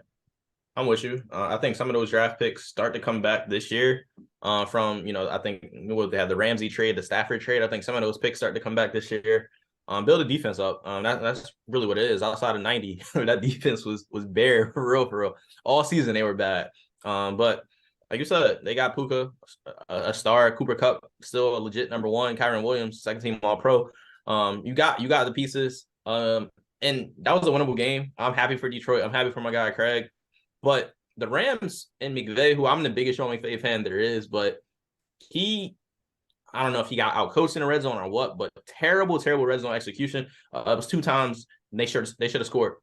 I'm with you. I think some of those draft picks start to come back this year from, I think they had the Ramsey trade, the Stafford trade. I think some of those picks start to come back this year. Build a defense up. That's really what it is. Outside of 90, that defense was bare for real. All season they were bad. But like you said, they got Puka, a star, Cooper Kupp, still a legit number one, Kyron Williams, second team All-Pro. You got the pieces. And that was a winnable game. I'm happy for Detroit. I'm happy for my guy Craig. But the Rams and McVay, who I'm the biggest Sean McVay fan there is, but I don't know if he got outcoached in the red zone or what, but terrible red zone execution. It was 2 times they should have scored.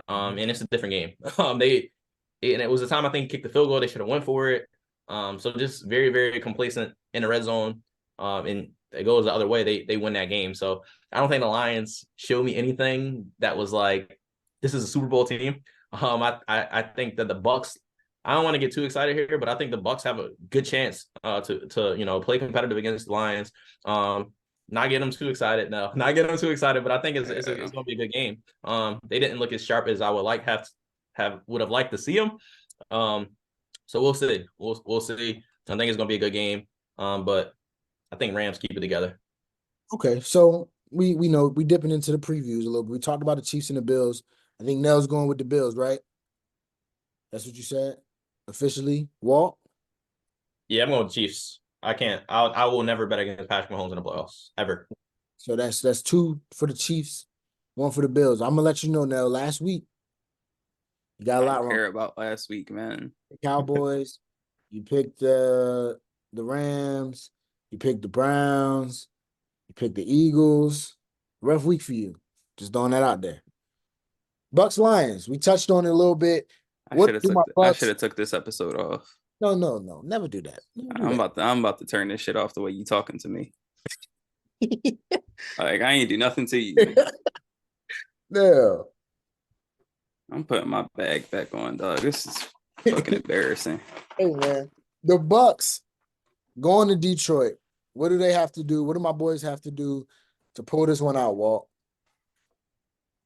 And it's a different game. And it was the time I think he kicked the field goal. They should have went for it. So just very, very complacent in the red zone. And it goes the other way. They win that game. So I don't think the Lions showed me anything that was like, this is a Super Bowl team. I think that the Bucs, I don't want to get too excited here, but I think the Bucs have a good chance to play competitive against the Lions. Not get them too excited. No, not get them too excited, but I think it's going to be a good game. They didn't look as sharp as I would would have liked to see them. So we'll see. We'll see. I think it's going to be a good game. But I think Rams keep it together. Okay, so we know we dipping into the previews a little bit. We talked about the Chiefs and the Bills. I think Nell's going with the Bills, right? That's what you said officially, Walt. Yeah, I'm going with Chiefs. I will never bet against Patrick Mahomes in the playoffs ever. So that's 2 for the Chiefs, 1 for the Bills. I'm gonna let you know now. Last week, you got a lot wrong. Care about last week, man. The Cowboys. You picked the Rams. You picked the Browns. You picked the Eagles. Rough week for you. Just throwing that out there. Bucs Lions. We touched on it a little bit. I should have took this episode off. No. Never do that. I'm about to turn this shit off the way you talking to me. Like I ain't do nothing to you. No. I'm putting my bag back on, dog. This is fucking embarrassing. Hey man, the Bucs going to Detroit. What do they have to do? What do my boys have to do to pull this one out, Walt?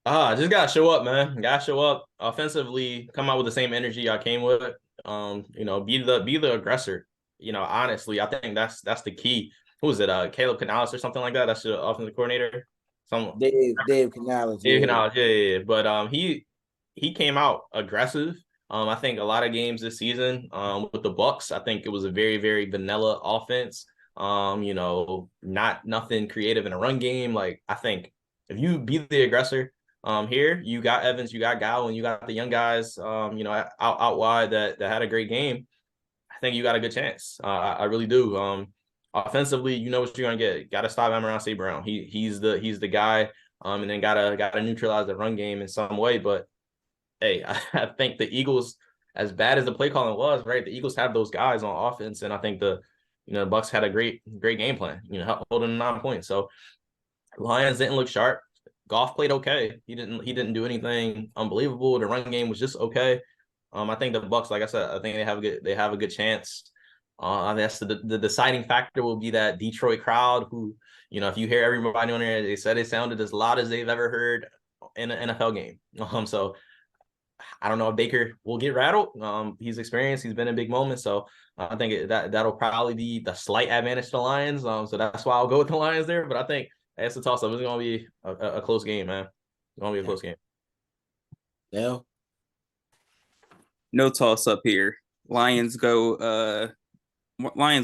Just gotta show up, man. Gotta show up offensively. Come out with the same energy I came with. Be the aggressor. Honestly, I think that's the key. who was it? Caleb Canales or something like that. That's the offensive coordinator. Some Dave Canales. Dave Yeah. Canales, yeah. But he came out aggressive. I think a lot of games this season with the Bucs, I think it was a very, very vanilla offense. Not nothing creative in a run game. Like I think if you be the aggressor, here you got Evans, you got Gowan, you got the young guys, out wide that had a great game. I think you got a good chance. I really do. Offensively, you know what you're gonna get. Got to stop Amon St. Brown. He's the guy. And then gotta neutralize the run game in some way. But hey, I think the Eagles, as bad as the play calling was, right? The Eagles have those guys on offense, and I think the Bucs had a great game plan. Holding 9 points. So Lions didn't look sharp. Goff played okay. He didn't do anything unbelievable. The run game was just okay. I think the Bucs, like I said, I think they have a good chance. I guess the deciding factor will be that Detroit crowd who, if you hear everybody on there, they said it sounded as loud as they've ever heard in an NFL game. So I don't know if Baker will get rattled. He's experienced. He's been in big moments. So I think that'll probably be the slight advantage to the Lions. So that's why I'll go with the Lions there. But I think it's a toss-up. It's going to be a close game, man. It's going to be a close game. Yeah. No toss up here. Lions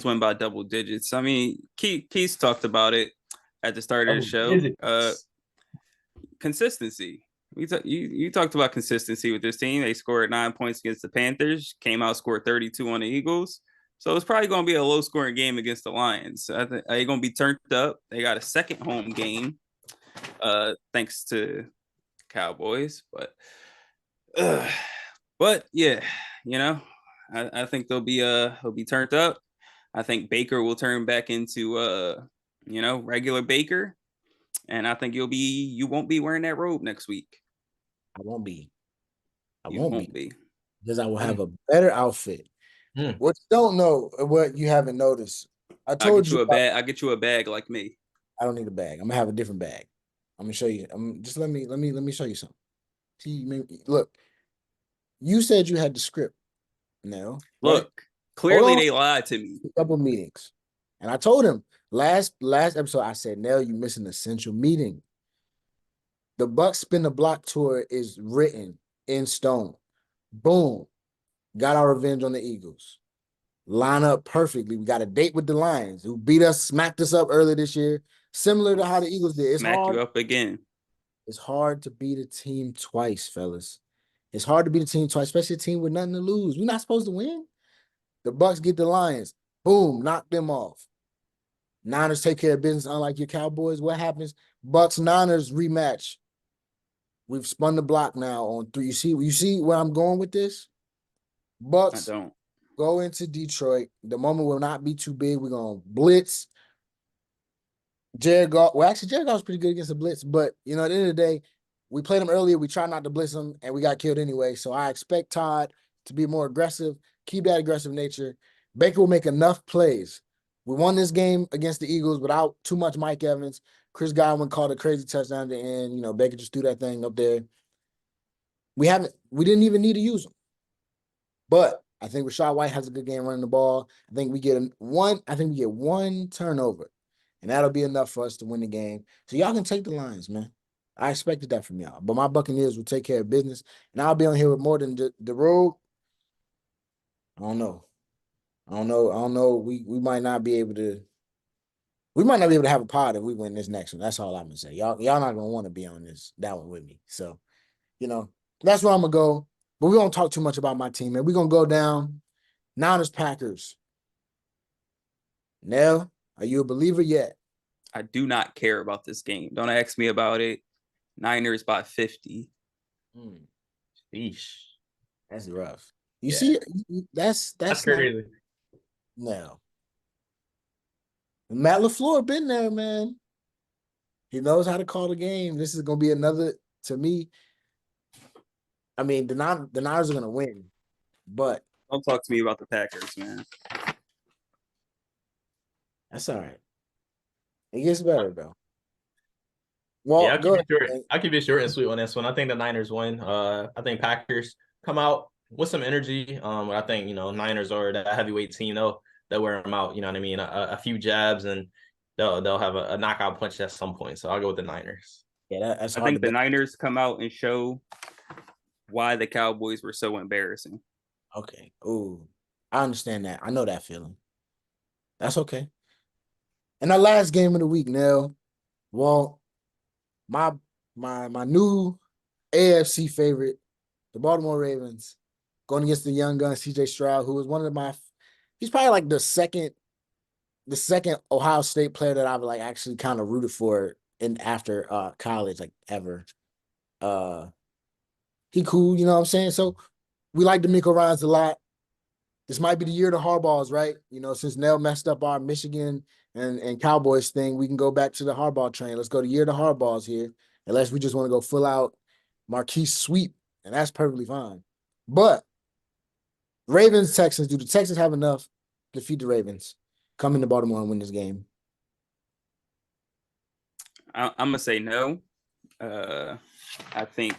win by double digits. I mean, Keith talked about it at the start of the show. Consistency. You talked about consistency with this team. They scored 9 points against the Panthers, came out, scored 32 on the Eagles. So it's probably going to be a low-scoring game against the Lions. I think they're going to be turned up. They got a second home game, thanks to Cowboys. But yeah, I think they'll be turned up. I think Baker will turn back into regular Baker, and I think you won't be wearing that robe next week. I won't be. You won't be because I will have a better outfit. What you don't know, what you haven't noticed, I told you. I'll get you a bag like me. I don't need a bag. I'm gonna have a different bag. I'm gonna show you. Just let me show you something. See, look. You said you had the script. No. Look, clearly they lied to me. A couple meetings, and I told him last episode. I said, "Nell, you missing an essential meeting. The Bucs Spin the Block tour is written in stone. Boom, got our revenge on the Eagles. Line up perfectly. We got a date with the Lions, who beat us, smacked us up earlier this year, similar to how the Eagles did. Smack you up again. It's hard to beat a team twice, fellas. It's hard to beat a team twice, especially a team with nothing to lose. We're not supposed to win. The Bucs get the Lions. Boom, knock them off. Niners take care of business, unlike your Cowboys. What happens? Bucs-Niners rematch. We've spun the block now on 3. You see where I'm going with this? Bucs go into Detroit. The moment will not be too big. We're going to blitz. Jared Goff's pretty good against the blitz, but, at the end of the day, we played him earlier. We tried not to blitz him, and we got killed anyway. So I expect Todd to be more aggressive, keep that aggressive nature. Baker will make enough plays. We won this game against the Eagles without too much Mike Evans. Chris Godwin called a crazy touchdown at the end. Baker just threw that thing up there. We didn't even need to use him. But I think Rachaad White has a good game running the ball. I think we get one turnover, and that'll be enough for us to win the game. So y'all can take the Lions, man. I expected that from y'all. But my Buccaneers will take care of business, and I'll be on here with more than the road. I don't know. We might not be able to. We might not be able to have a pod if we win this next one. That's all I'm gonna say. Y'all not gonna want to be on that one with me. So, that's where I'm gonna go. But we don't talk too much about my team, man. We're gonna go down. Niners Packers. Nell, are you a believer yet? I do not care about this game. Don't ask me about it. Niners by 50. Sheesh. That's rough. You see, that's crazy. No. Matt LaFleur been there, man. He knows how to call the game. This is gonna be another, to me. I mean, the Niners are gonna win, but don't talk to me about the Packers, man. That's all right. It gets better though. Well, I'll keep it short and sweet on this one. I think the Niners win. I think Packers come out with some energy. I think Niners are that heavyweight team though. That wear them out. You know what I mean? A few jabs and they'll have a knockout punch at some point. So I'll go with the Niners. Yeah, that's I hard think to the bet. Niners come out and show why the Cowboys were so embarrassing. Okay. Ooh, I understand that. I know that feeling. That's okay. And our last game of the week, Nell. Walt, my my new AFC favorite, the Baltimore Ravens, going against the young gun CJ Stroud, who was one of my he's probably like the second Ohio State player that I've like actually kind of rooted for in after college, like ever. Uh he cool, you know what I'm saying? So we like D'Amico Ryans a lot. This might be the year of the Harbaughs, right? You know, since Nell messed up our Michigan and Cowboys thing, we can go back to the Harbaugh train. Let's go to year of the Harbaughs here, unless we just want to go full out Marquise sweep, and that's perfectly fine. But Ravens, Texans, do the Texans have enough to defeat the Ravens? Come into Baltimore and win this game. I'm gonna say no. I think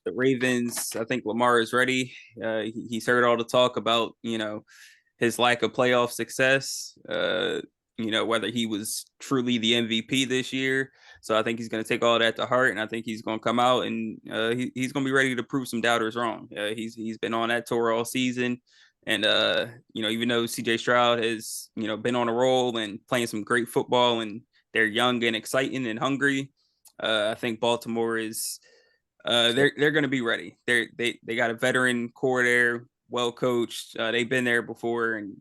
the Ravens. I think Lamar is ready. He's heard all the talk about his lack of playoff success. Whether he was truly the MVP this year. So I think he's going to take all that to heart, and I think he's going to come out and he's going to be ready to prove some doubters wrong. He's been on that tour all season, and even though CJ Stroud has been on a roll and playing some great football, and they're young and exciting and hungry, I think Baltimore is they're going to be ready. They got a veteran core there, well coached. They've been there before, and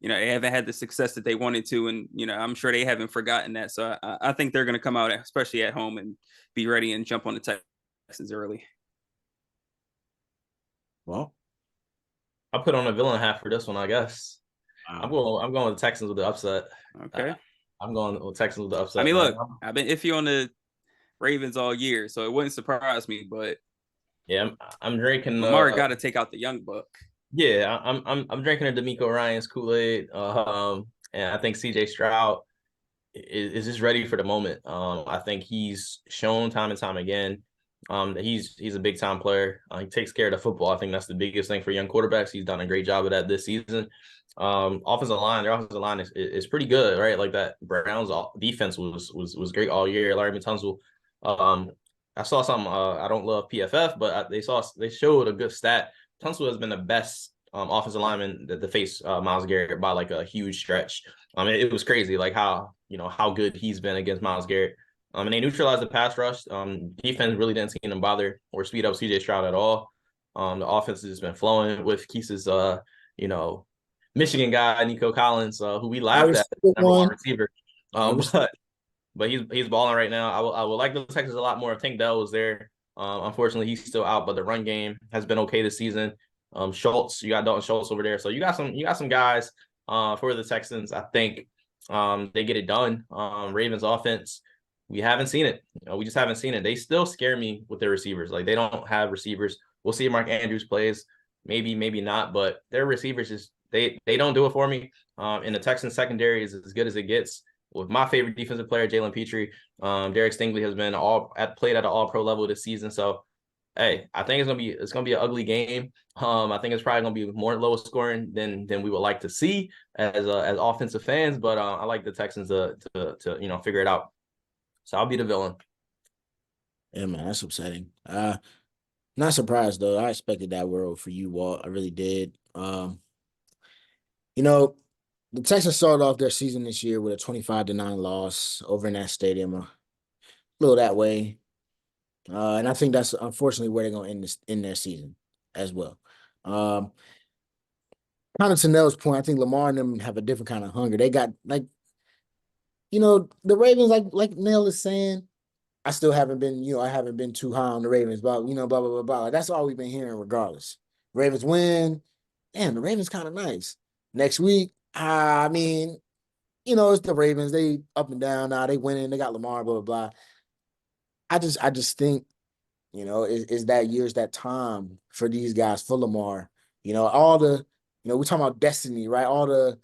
they haven't had the success that they wanted to, and I'm sure they haven't forgotten that. So I think they're going to come out, especially at home, and be ready and jump on the Texans early. Well, I'll put on a villain hat for this one, I guess. I'm going with the Texans with the upset. Okay. I'm going with Texans with the upset. I mean, look, I've been iffy on the Ravens all year, so it wouldn't surprise me. But yeah, I'm drinking. Lamar got to take out the young buck. Yeah, I'm drinking a D'Amico Ryans Kool-Aid. And I think CJ Stroud is just ready for the moment. I think he's shown time and time again that he's a big time player. He takes care of the football. I think that's the biggest thing for young quarterbacks. He's done a great job of that this season. Their offensive line is pretty good, right? Like that Browns defense was great all year. Larry Tunsil. I saw some. I don't love PFF, but they showed a good stat. Tunsil has been the best offensive lineman that face Myles Garrett by like a huge stretch. It was crazy, like how good he's been against Myles Garrett. And they neutralized the pass rush. Defense really didn't seem to bother or speed up CJ Stroud at all. The offense has been flowing with Quis's, Michigan guy, Nico Collins, who we laughed at, number one receiver. But he's balling right now. I would like the Texans a lot more if Tank Dell was there. Unfortunately, he's still out, but the run game has been okay this season. Schultz, you got Dalton Schultz over there, so you got some guys for the Texans. I think they get it done. Ravens offense, we haven't seen it. We just haven't seen it. They still scare me with their receivers. Like they don't have receivers. We'll see if Mark Andrews plays. Maybe not. But their receivers just they don't do it for me. And the Texans secondary is as good as it gets. With my favorite defensive player, Jalen Petrie, Derek Stingley has been played at an All-Pro level this season. So, hey, I think it's gonna be an ugly game. I think it's probably gonna be more low scoring than we would like to see as offensive fans. But I like the Texans to figure it out. So I'll be the villain. Yeah, man, that's upsetting. Not surprised though. I expected that world for you, Walt. I really did. The Texans started off their season this year with a 25-9 loss over in that stadium, a little that way. And I think that's unfortunately where they're going to end their season as well. Kind of to Nell's point, I think Lamar and them have a different kind of hunger. They got the Ravens, like Nell is saying, I still haven't been, I haven't been too high on the Ravens, but blah, blah, blah, blah. Like, that's all we've been hearing regardless. Ravens win. Damn, the Ravens kind of nice. Next week, it's the Ravens. They up and down now. They winning. They got Lamar, blah, blah, blah. I just think, is that year's that time for these guys, for Lamar. All the, we're talking about destiny, right? All the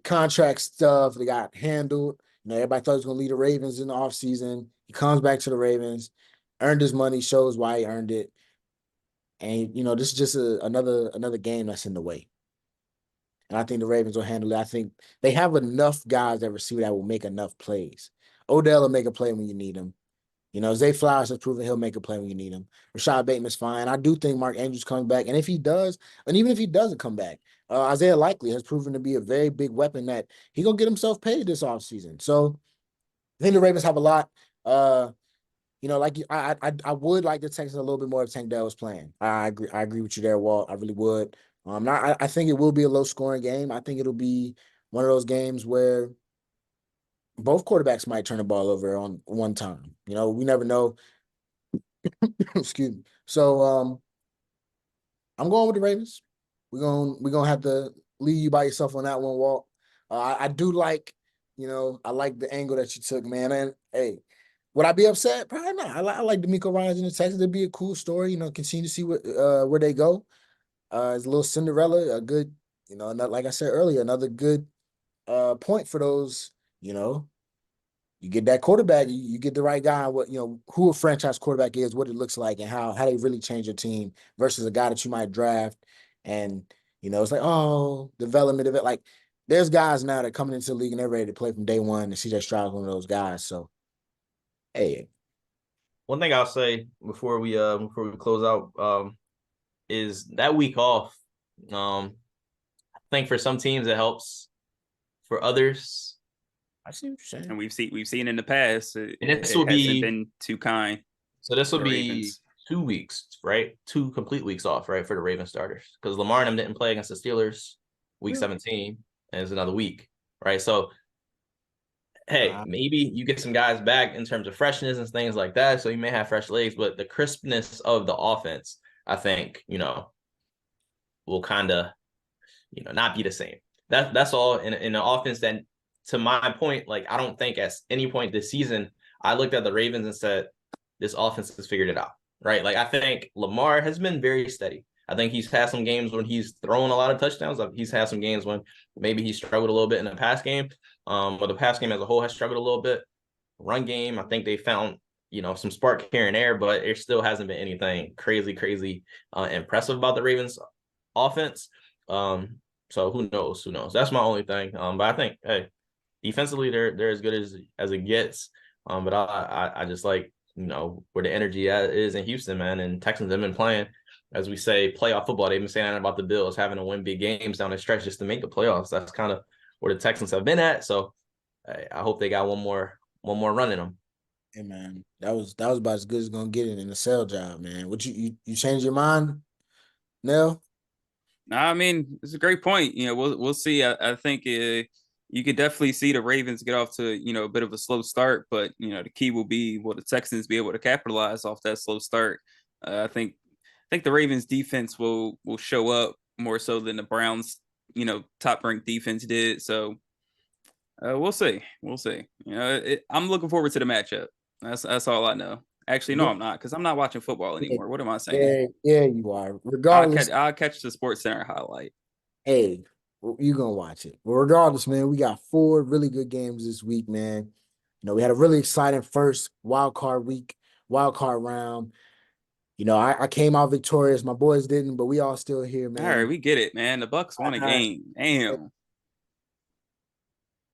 contract stuff they got handled. Everybody thought he was going to lead the Ravens in the offseason. He comes back to the Ravens, earned his money, shows why he earned it. And, this is just another game that's in the way. and I think the Ravens will handle it. I think they have enough guys at receiver that will make enough plays. Odell will make a play when you need him. Zay Flowers has proven he'll make a play when you need him. Rashad Bateman's fine. I do think Mark Andrews coming back. And if he does, and even if he doesn't come back, Isaiah Likely has proven to be a very big weapon that he's going to get himself paid this offseason. So I think the Ravens have a lot. Like I would like the Texans a little bit more if Tank Dell was playing. I agree with you there, Walt. I really would. I think it will be a low scoring game. I think it'll be one of those games where both quarterbacks might turn the ball over on one time. We never know. Excuse me. So I'm going with the Ravens. We're gonna have to leave you by yourself on that one, Walt. I do like, I like the angle that you took, man. And hey, would I be upset? Probably not. I like D'Amico Ryans in the Texans. It'd be a cool story. Continue to see where they go. It's a little Cinderella, a good, like I said earlier, another good point for those. You get that quarterback, you get the right guy. Who a franchise quarterback is, what it looks like, and how they really change your team versus a guy that you might draft. And it's like, oh, development of it. Like there's guys now that coming into the league and they're ready to play from day one. And CJ Stroud's one of those guys. So, hey, one thing I'll say before we close out is that week off. I think for some teams it helps. For others, I see what you're saying. And we've seen in the past, and this will hasn't been too kind. So this will be Ravens. 2 weeks, right? 2 complete weeks off, right, for the Ravens starters, because Lamar and them didn't play against the Steelers week 17, and it's another week, right? So, hey, maybe you get some guys back in terms of freshness and things like that, so you may have fresh legs, but the crispness of the offense, I think, will kind of, not be the same. That's all in an offense that, to my point, like I don't think at any point this season I looked at the Ravens and said this offense has figured it out, right? Like I think Lamar has been very steady. I think he's had some games when he's thrown a lot of touchdowns. He's had some games when maybe he struggled a little bit in the pass game, but the pass game as a whole has struggled a little bit. Run game, I think they found some spark here and there, but it still hasn't been anything crazy impressive about the Ravens offense. So who knows? That's my only thing. But I think, hey, defensively, they're as good as it gets. But I just like, where the energy is in Houston, man. And Texans have been playing, as we say, playoff football. They've been saying that about the Bills, having to win big games down the stretch just to make the playoffs. That's kind of where the Texans have been at. So I hope they got one more run in them. Hey man, that was about as good as gonna get it in a sell job, man. Would you change your mind, Nell? I mean, it's a great point. We'll see. I think you could definitely see the Ravens get off to a bit of a slow start, but the key will be will the Texans be able to capitalize off that slow start. I think the Ravens defense will show up more so than the Browns top ranked defense did. So we'll see. I'm looking forward to the matchup. That's all I know. Actually, no, I'm not, because I'm not watching football anymore. What am I saying? Yeah, you are. Regardless, I'll catch the Sports Center highlight. Hey, you're gonna watch it. Well, regardless, man, we got 4 really good games this week, man. We had a really exciting first wildcard round. I came out victorious. My boys didn't, but we all still here, man. All right, we get it, man. The Bucs won a game. Damn.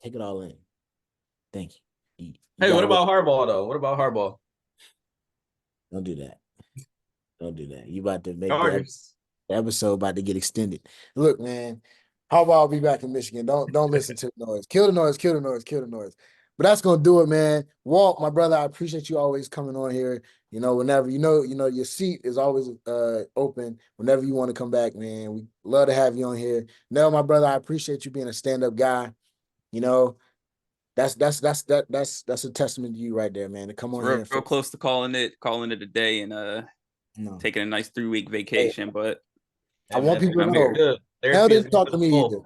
Take it all in. Thank you. Hey, what about Harbaugh, though? What about Harbaugh? Don't do that. Don't do that. You about to make the episode about to get extended. Look, man, Harbaugh will be back in Michigan. Don't listen to the noise. Kill the noise. Kill the noise. Kill the noise. But that's gonna do it, man. Walt, my brother, I appreciate you always coming on here. Whenever your seat is always open. Whenever you want to come back, man, we love to have you on here. Nell, my brother, I appreciate you being a stand-up guy. That's a testament to you right there, man. To come on here, real close to calling it a day and taking a nice 3-week vacation. But I want people to know. Nell didn't talk to me either.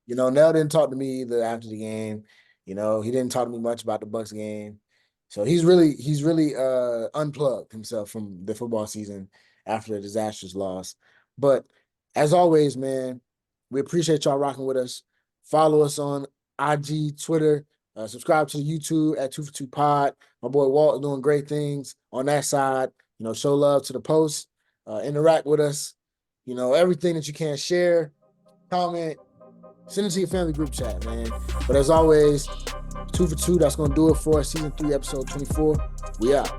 Nell didn't talk to me either after the game. He didn't talk to me much about the Bucs game. So he's really unplugged himself from the football season after a disastrous loss. But as always, man, we appreciate y'all rocking with us. Follow us on IG, Twitter. Subscribe to the YouTube at 2for2 Pod. My boy Walt is doing great things on that side. Show love to the post. Interact with us. Everything that you can share, comment, Send it to your family group chat, man. But as always, 2 for 2, that's going to do it for us. Season 3, episode 24. We out.